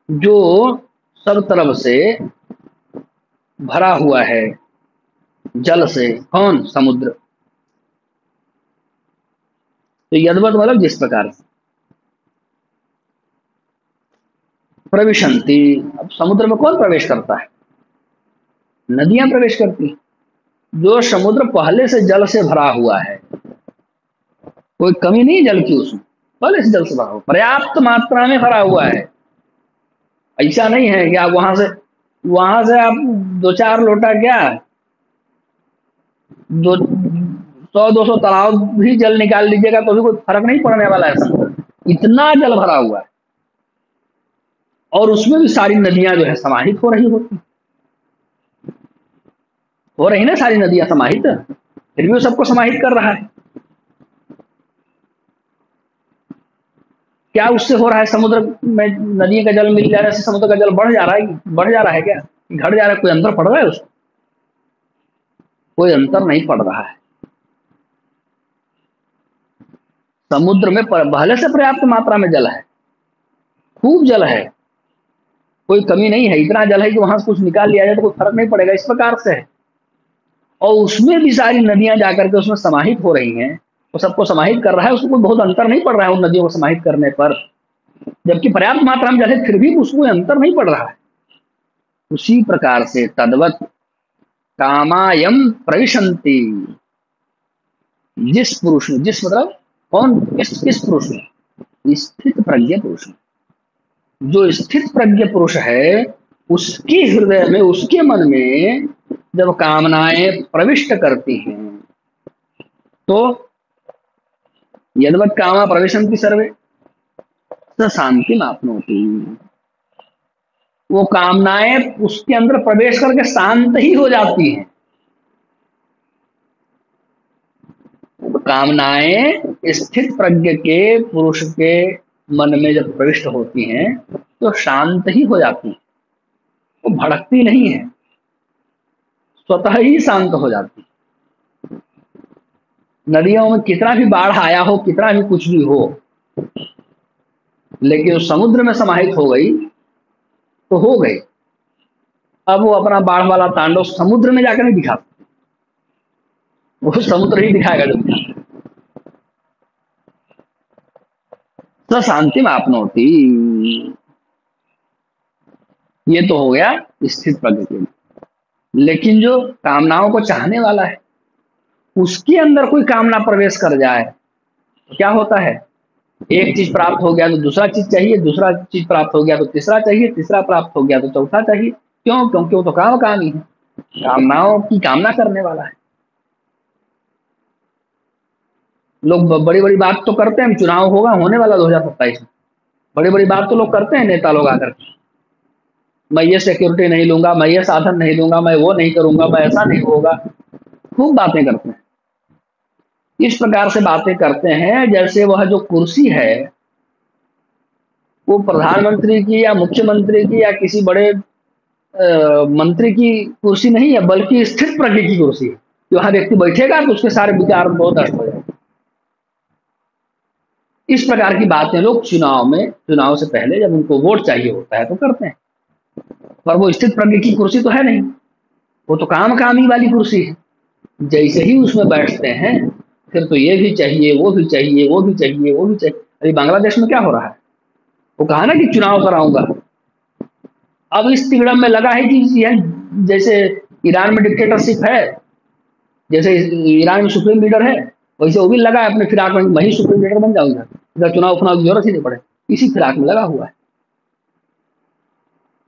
जो सब तरफ से भरा हुआ है जल से, कौन, समुद्र, तो यदवत मतलब जिस प्रकार से, प्रविशंति, अब समुद्र में कौन प्रवेश करता है, नदियां प्रवेश करती हैं। जो समुद्र पहले से जल से भरा हुआ है, कोई कमी नहीं जल की उसमें, पहले से जल से भरा हुआ, पर्याप्त मात्रा में भरा हुआ है। ऐसा नहीं है कि आप वहां से आप दो चार लोटा क्या, दो 100-200 तालाब भी जल निकाल लीजिएगा तो भी कोई फर्क नहीं पड़ने वाला है समुद्र, इतना जल भरा हुआ है, और उसमें भी सारी नदियां जो है समाहित हो रही होती, हो रही ना सारी नदियां समाहित, फिर भी वो सबको समाहित कर रहा है। क्या उससे हो रहा है, समुद्र में नदी का जल मिल जाने से समुद्र का जल बढ़ जा रहा है, बढ़ जा रहा है क्या, घट जा रहा है, कोई अंतर पड़ रहा है उसको, कोई अंतर नहीं पड़ रहा है। समुद्र में पहले से पर्याप्त मात्रा में जल है, खूब जल है, कोई कमी नहीं है, इतना जल है कि वहां से कुछ निकाल लिया जाए तो कोई फर्क नहीं पड़ेगा, इस प्रकार से है। और उसमें भी सारी नदियां जाकर के उसमें समाहित हो रही हैं, वो सबको समाहित कर रहा है, उसको कोई बहुत अंतर नहीं पड़ रहा है उन नदियों को समाहित करने पर, जबकि पर्याप्त मात्रा में जल है फिर भी उसको अंतर नहीं पड़ रहा है। उसी प्रकार से तद्वत कामायम प्रविशंति, जिस पुरुष में, जिस मतलब कौन, किस पुरुष में, स्थित प्रज्ञ पुरुष में, जो स्थित प्रज्ञ पुरुष है, उसके हृदय में, उसके मन में जब कामनाएं प्रविष्ट करती हैं, तो यदवत कामा प्रविशंति सर्वे स शांति आपनोति, वो कामनाएं उसके अंदर प्रवेश करके शांत ही हो जाती हैं। कामनाएं स्थित प्रज्ञ के पुरुष के मन में जब प्रविष्ट होती हैं तो शांत ही हो जाती हैं, वो भड़कती नहीं है, स्वतः ही शांत हो जाती है। नदियों में कितना भी बाढ़ आया हो, कितना भी कुछ भी हो, लेकिन समुद्र में समाहित हो गई तो हो गई, अब वो अपना बाढ़ वाला तांडव समुद्र में जाकर नहीं दिखा, वो समुद्र ही दिखाएगा जो दिखा। तो शांति में आपनोति, ये तो हो गया स्थित प्रज्ञ के लिए। लेकिन जो कामनाओं को चाहने वाला है, उसके अंदर कोई कामना प्रवेश कर जाए तो क्या होता है, एक चीज प्राप्त हो गया तो दूसरा चीज चाहिए, दूसरा चीज प्राप्त हो गया तो तीसरा चाहिए, तीसरा प्राप्त हो गया तो चौथा चाहिए। क्यों, क्योंकि वो तो कामी है, कामनाओं की कामना करने वाला है। लोग बड़ी बड़ी बात तो करते हैं, चुनाव होगा, होने वाला 2027 में, बड़ी बड़ी बात तो लोग करते हैं नेता लोग आकर, मैं ये सिक्योरिटी नहीं लूंगा, मैं ये साधन नहीं लूंगा, मैं वो नहीं करूंगा, मैं ऐसा नहीं होगा, खूब बातें करते हैं। इस प्रकार से बातें करते हैं जैसे वह जो कुर्सी है वो प्रधानमंत्री की या मुख्यमंत्री की या किसी बड़े मंत्री की कुर्सी नहीं है, बल्कि स्थित प्रज्ञ की कुर्सी है। वहां व्यक्ति बैठेगा तो उसके सारे विचार बहुत नष्ट हो जाएंगे। इस प्रकार की बातें लोग चुनाव में, चुनाव से पहले जब उनको वोट चाहिए होता है तो करते हैं। पर वो स्थित प्रज्ञ की कुर्सी तो है नहीं, वो तो काम कामी वाली कुर्सी है। जैसे ही उसमें बैठते हैं फिर तो ये भी चाहिए, वो भी चाहिए, वो भी चाहिए, वो भी चाहिए। अभी बांग्लादेश में क्या हो रहा है, वो कहा ना कि चुनाव कराऊंगा, अब इस तिगड़म में लगा है कि यह जैसे ईरान में डिक्टेटरशिप है, जैसे ईरान में सुप्रीम लीडर है, वैसे वो भी लगा है अपने फिराक में, वही सुप्रीम लीडर बन जाऊंगा, इधर चुनाव फुनाव की जरूरत ही नहीं पड़े। इसी फिराक में लगा हुआ है,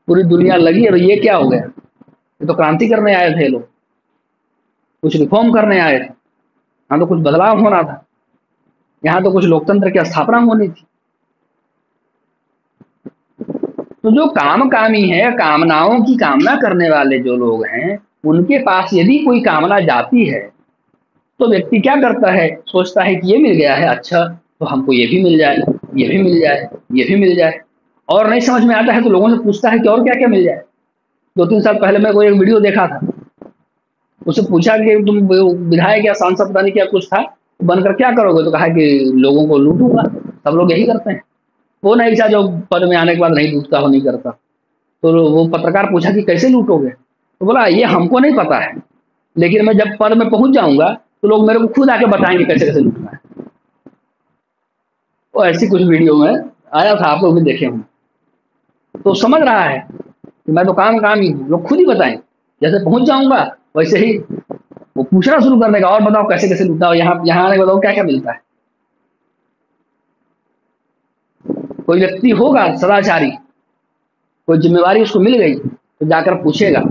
पूरी दुनिया लगी है। और ये क्या हो गया, ये तो क्रांति करने आए थे लोग, कुछ रिफॉर्म करने आए थे, यहाँ तो कुछ बदलाव होना था, यहाँ तो कुछ लोकतंत्र की स्थापना होनी थी। तो जो काम कामी है, कामनाओं की कामना करने वाले जो लोग हैं, उनके पास यदि कोई कामना जाती है तो व्यक्ति क्या करता है, सोचता है कि ये मिल गया है, अच्छा तो हमको ये भी मिल जाए, ये भी मिल जाए, ये भी मिल जाए। और नहीं समझ में आता है तो लोगों से पूछता है कि और क्या क्या मिल जाए। 2-3 साल पहले मैं कोई एक वीडियो देखा था, उससे पूछा कि तुम विधायक या सांसद पता नहीं क्या कुछ था, बनकर क्या करोगे, तो कहा कि लोगों को लूटूंगा। सब लोग यही करते हैं। वो नहीं था जो पद में आने के बाद नहीं लूटता हो, नहीं करता। तो वो पत्रकार पूछा कि कैसे लूटोगे, तो बोला ये हमको नहीं पता है, लेकिन मैं जब पद में पहुंच जाऊंगा तो लोग मेरे को खुद आके बताएंगे कैसे कैसे लूटना है। वो ऐसी कुछ वीडियो में आया था, आप लोग भी देखे होंगे। तो समझ रहा है कि मैं तो काम ही हूँ, लोग खुद ही बताएं, जैसे पहुंच जाऊंगा वैसे ही वो पूछना शुरू कर देगा, और बताओ कैसे कैसे लूटना हो, यहाँ यहाँ आने बताओ क्या क्या मिलता है। कोई व्यक्ति होगा सदाचारी, कोई जिम्मेवारी उसको मिल गई तो जाकर पूछेगा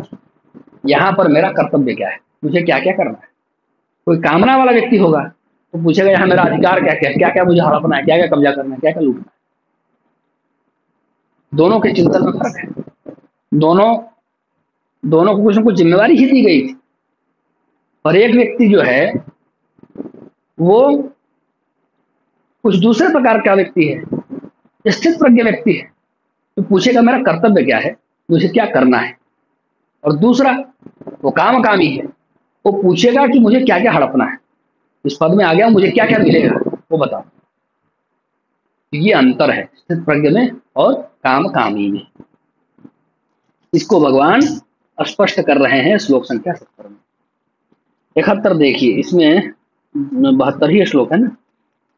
यहाँ पर मेरा कर्तव्य क्या है, मुझे क्या क्या करना है। कोई कामना वाला व्यक्ति होगा तो पूछेगा यहाँ मेरा अधिकार क्या क्या है, क्या क्या मुझे हड़पना है, क्या क्या कब्जा करना है, क्या क्या लूटना है। दोनों के चिंतन में फर्क है। दोनों दोनों को कुछ न कुछ जिम्मेवारी ही दी गई थी। और एक व्यक्ति जो है वो कुछ दूसरे प्रकार का व्यक्ति है, स्थित प्रज्ञ व्यक्ति है, तो पूछेगा मेरा कर्तव्य क्या है, मुझे क्या करना है। और दूसरा वो काम कामी है, वो पूछेगा कि मुझे क्या क्या हड़पना है, इस पद में आ गया मुझे क्या क्या मिलेगा वो बताओ। ये अंतर है स्थित प्रज्ञ में और काम कामी में। इसको भगवान स्पष्ट कर रहे हैं श्लोक संख्या 70 में। 71 देखिए, इसमें 72 ही श्लोक है ना,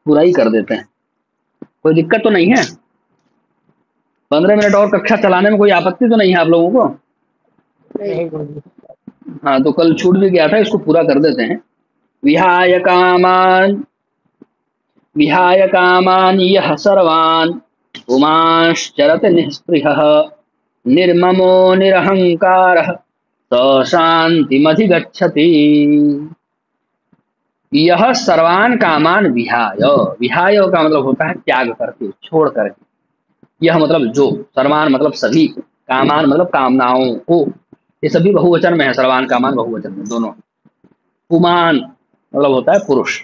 पूरा ही कर देते हैं, कोई दिक्कत तो नहीं है। 15 मिनट और कक्षा चलाने में कोई आपत्ति तो नहीं है आप लोगों को।
नहीं गुरु जी।
हाँ तो कल छूट भी गया था, इसको पूरा कर देते हैं। विहाय कामान विहाय कामान यह सर्वान् पुमांश्चरत निःस्पृहः निर्ममो निरहंकारः स शान्तिमधिगच्छति। यह सर्वान कामान विहाय, विहाय का मतलब होता है त्याग करके, छोड़ करके। यह मतलब जो, सर्वान मतलब सभी, कामान मतलब कामनाओं को, ये सभी बहुवचन में है, सर्वान कामान बहुवचन में दोनों। पुमान मतलब होता है पुरुष,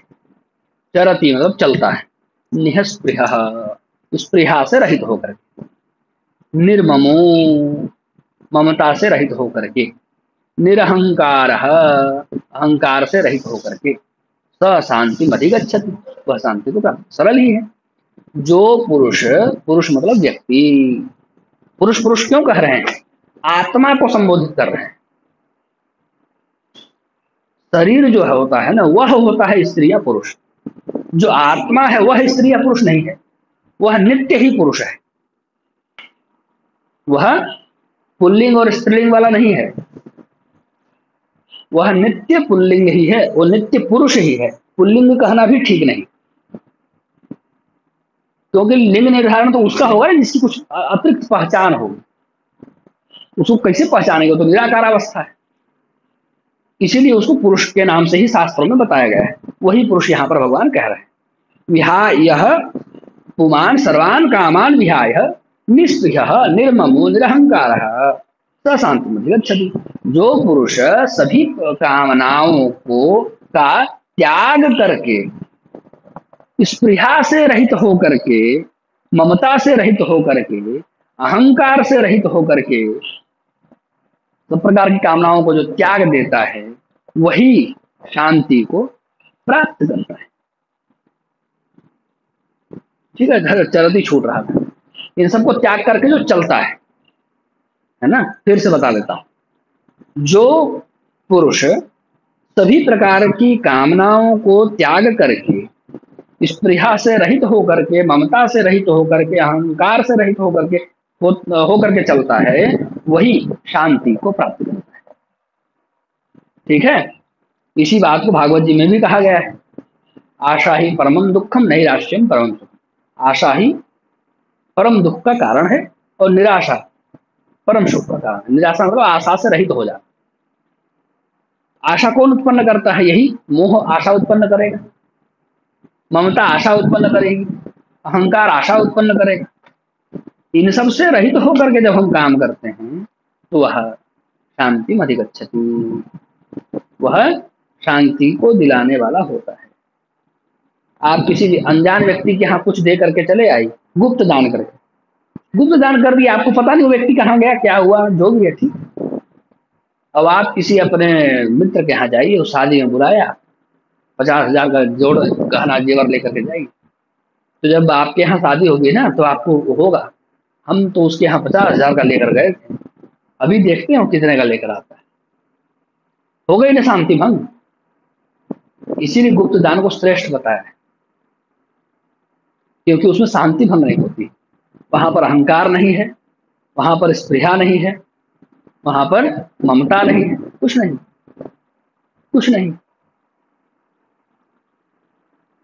चरति मतलब चलता है, निःस्पृह स्पृहा से रहित होकर के, निर्ममो ममता से रहित होकर के, निरहंकार अहंकार से रहित होकर के, स शांति अधिगच्छति वह शांति को प्राप्त। सरल ही है। जो पुरुष, पुरुष मतलब व्यक्ति, पुरुष पुरुष क्यों कह रहे हैं, आत्मा को संबोधित कर रहे हैं। शरीर जो है होता है ना, वह होता है स्त्री या पुरुष। जो आत्मा है वह स्त्री या पुरुष नहीं है, वह नित्य ही पुरुष है। वह पुल्लिंग और स्त्रीलिंग वाला नहीं है, वह नित्य पुल्लिंग ही है, वो नित्य पुरुष ही है। पुल्लिंग कहना भी ठीक नहीं, क्योंकि लिंग निर्धारण तो उसका होगा ना जिसकी कुछ अतिरिक्त पहचान होगी, उसको कैसे पहचानेंगे, तो निराकार अवस्था है। इसीलिए उसको पुरुष के नाम से ही शास्त्रों में बताया गया है, वही पुरुष यहाँ पर भगवान कह रहे हैं। विहाय पुमान सर्वान कामान विहाय निःस्पृह निर्ममो निरहंकार स शांति गच्छति। जो पुरुष सभी कामनाओं को का त्याग करके, स्पृहा से रहित होकर के, ममता से रहित होकर के, अहंकार से रहित होकर के, सब प्रकार की कामनाओं को जो त्याग देता है वही शांति को प्राप्त करता है। ठीक है, चरती छूट रहा था, इन सबको त्याग करके जो चलता है, है ना। फिर से बता देता हूं, जो पुरुष सभी प्रकार की कामनाओं को त्याग करके, स्पृहा से रहित होकर के, ममता से रहित होकर के, अहंकार से रहित होकर के होकर के चलता है, वही शांति को प्राप्त करता है। ठीक है। इसी बात को भागवत जी में भी कहा गया है, आशा ही परमम दुखम नैराश्यम परम सुखम। आशा ही परम दुख का कारण है और निराशा परम सुख का कारण है। निराशा मतलब आशा से रहित हो जाना। आशा कौन उत्पन्न करता है? यही मोह आशा उत्पन्न करेगा, ममता आशा उत्पन्न करेगी, अहंकार आशा उत्पन्न करेगा। इन सब से रहित होकर के जब हम काम करते हैं तो वह शांति अधिगच्छति, वह शांति को दिलाने वाला होता है। आप किसी भी अनजान व्यक्ति के यहाँ कुछ दे करके चले आई, गुप्त दान करके, गुप्त दान कर दिया, आपको पता नहीं वो व्यक्ति कहाँ गया, क्या हुआ, जो भी है ठीक। अब आप किसी अपने मित्र के यहाँ जाइए, उस शादी में बुलाया, 50,000 का जोड़ गहना जेवर लेकर के जाइए, तो जब आपके यहाँ शादी होगी ना तो आपको होगा, हम तो उसके यहाँ 50,000 का लेकर गए थे, अभी देखते हैं कितने का लेकर आता है। हो गई ना शांति भंग। इसीलिए गुप्त दान को श्रेष्ठ बताया है, क्योंकि उसमें शांति भंग नहीं होती। वहां पर अहंकार नहीं है, वहां पर स्पृहा नहीं है, वहां पर ममता नहीं है, कुछ नहीं, कुछ नहीं।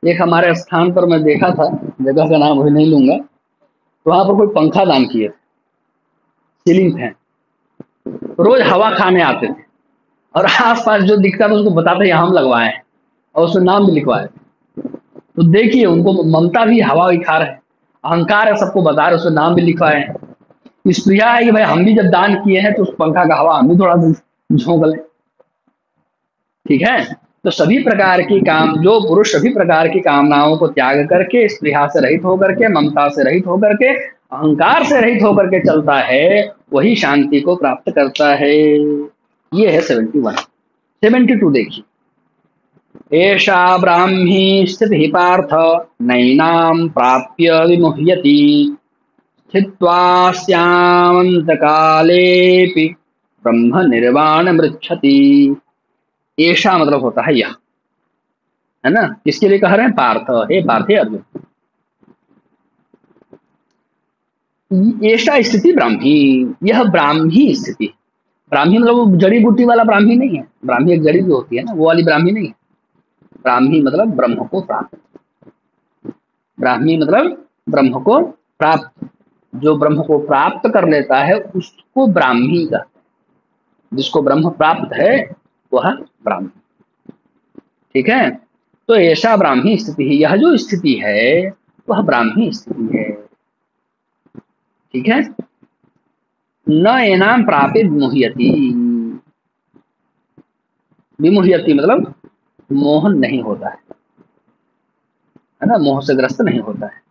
एक हमारे स्थान पर मैं देखा था, जगह का नाम अभी नहीं लूंगा, तो वहां पर कोई पंखा दान किए थे, सीलिंग फैन, रोज हवा खाने आते थे और आसपास जो दिखता था उसको बताते यहाँ हम लगवाए हैं, और उसमें नाम भी लिखवाए। तो देखिए उनको ममता भी हवा भी खा रहे हैं, अहंकार है सबको बता रहे, उसमें नाम भी लिखवाए हैं। स्प्रिया है कि भाई हम भी जब दान किए हैं तो उस पंखा का हवा हम भी थोड़ा झोंक लें। ठीक है। तो सभी प्रकार की काम, जो पुरुष सभी प्रकार की कामनाओं को त्याग करके, स्पृहा से रहित होकर के, ममता से रहित होकर के, अहंकार से रहित होकर के चलता है, वही शांति को प्राप्त करता है। ये है 71। 72 देखिए, एषा ब्राह्मी स्थितिः पार्थ नैनां प्राप्य विमुह्यति स्थित्वा स्यामन्तकालेऽपि ब्रह्म निर्वाण मृच्छति। ऐसा मतलब होता है यह, है ना। किसके लिए कह रहे हैं? पार्थ, हे पार्थ, हे अर्जुन। ऐसा स्थिति ब्राह्मी, यह ब्राह्मी स्थिति। ब्राह्मी मतलब वो जड़ी बूटी वाला ब्राह्मी नहीं है, ब्राह्मी एक जड़ी भी होती है ना, वो वाली ब्राह्मी नहीं है। ब्राह्मी मतलब ब्रह्म को प्राप्त, ब्राह्मी मतलब ब्रह्म को प्राप्त, जो ब्रह्म को प्राप्त कर लेता है उसको ब्राह्मी कहते हैं। जिसको ब्रह्म प्राप्त है वह ब्राह्मी। ठीक है। तो ऐसा ब्राह्मी स्थिति है, यह जो स्थिति है वह ब्राह्मी स्थिति है। ठीक है। न एनाम प्राप्य विमुह्यति, विमुह्यति मतलब मोह नहीं होता है ना, मोह से ग्रस्त नहीं होता है।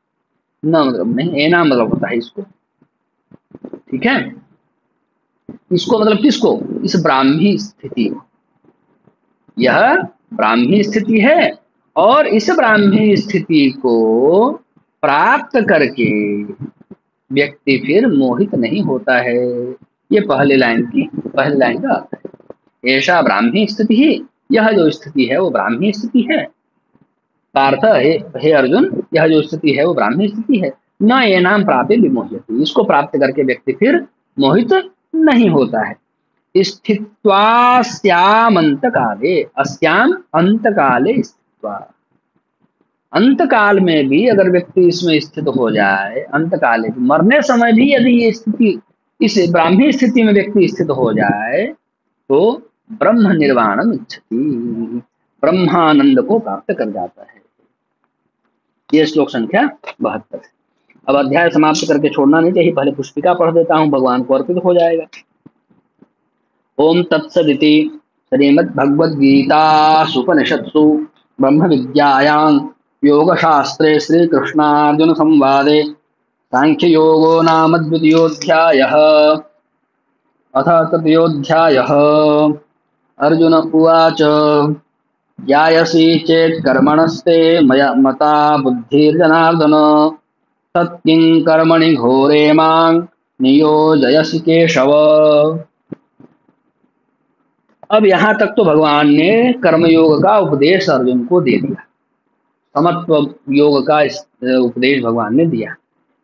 न मतलब नहीं, एना मतलब होता है इसको। ठीक है। इसको मतलब किसको? इस ब्राह्मी स्थिति को। यह ब्राह्मी स्थिति है और इस ब्राह्मी स्थिति को प्राप्त करके व्यक्ति फिर मोहित नहीं होता है। ये पहले लाइन का अर्थ है। ऐसा ब्राह्मी स्थिति ही, यह जो स्थिति है वो ब्राह्मी स्थिति है। पार्थ, हे अर्जुन, यह जो स्थिति है वो ब्राह्मी स्थिति है। न ये नाम प्राप्य विमोह्यति, इसको प्राप्त करके व्यक्ति फिर मोहित नहीं होता है। स्थित्वास्याम अंतकाले, अस्याम अंतकाले स्थित्वा, अंतकाल में भी अगर व्यक्ति इसमें स्थित हो जाए, अंतकाले मरने समय भी यदि ये स्थिति, इस ब्राह्मी स्थिति में व्यक्ति स्थित हो जाए तो ब्रह्म निर्वाणम इच्छति, ब्रह्मानंद को प्राप्त कर जाता है। ये श्लोक संख्या 72। अब अध्याय समाप्त करके छोड़ना नहीं चाहिए, पहले पुष्पिका पढ़ देता हूं, भगवान को अर्पित हो जाएगा। ओम तत्सदिति श्रीमद्भगवद्गीतासूपनिषत्सु ब्रह्म विद्यायां योगशास्त्रे श्रीकृष्णार्जुन संवादे सांख्य योगो नाम द्वितीयोऽध्यायः। अथ तृतीयोऽध्यायः। अर्जुन उवाच ज्ञायसि चेत् कर्मणस्ते मया मता बुद्धिर्जनार्दन तत्किं कर्मणि घोरे मां नियोजयसि केशव। अब यहां तक तो भगवान ने कर्मयोग का उपदेश अर्जुन को दे दिया, समत्व योग का उपदेश भगवान ने दिया।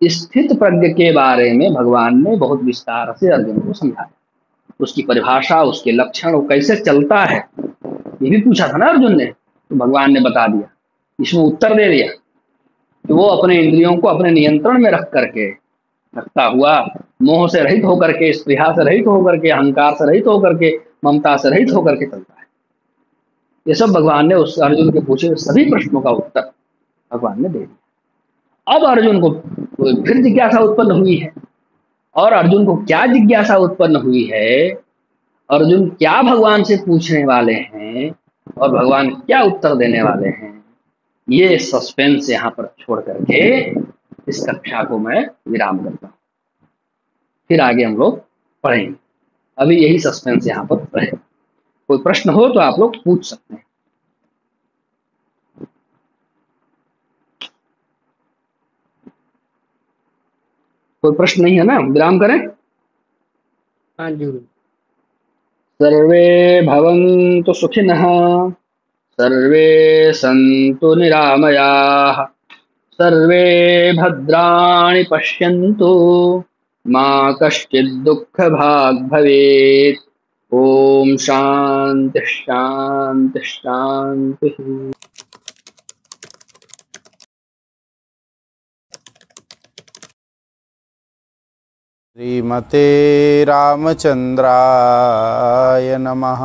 स्थित प्रज्ञ के बारे में भगवान ने बहुत विस्तार से अर्जुन को समझाया, उसकी परिभाषा, उसके लक्षण, वो कैसे चलता है, ये भी पूछा था ना अर्जुन ने, तो भगवान ने बता दिया, इसमें उत्तर दे दिया कि वो अपने इंद्रियों को अपने नियंत्रण में रखता हुआ, मोह से रहित होकर के, स्पृहा से रहित होकर के, अहंकार से रहित होकर के, ममता से रहित होकर के चलता है। ये सब भगवान ने उस अर्जुन के पूछे सभी प्रश्नों का उत्तर भगवान ने दे दिया। अब अर्जुन को फिर जिज्ञासा उत्पन्न हुई है, और अर्जुन को क्या जिज्ञासा उत्पन्न हुई है, अर्जुन क्या भगवान से पूछने वाले हैं और भगवान क्या उत्तर देने वाले हैं, ये सस्पेंस यहाँ पर छोड़ करके इस कक्षा को मैं विराम करता हूँ। फिर आगे हम लोग पढ़ेंगे, अभी यही सस्पेंस यहाँ पर रहेगा। कोई प्रश्न हो तो आप लोग पूछ सकते हैं। कोई प्रश्न नहीं है ना, विराम करें।
हाँ जी गुरु।
सर्वे भवन्तु सुखिनः, सर्वे सन्तु निरामयाः, सर्वे भद्राणि पश्यन्तु, मा कश्चित् दुःखभाग् भवेत्। ओम शांति शांति शांति।
श्रीमते रामचंद्राय नमः।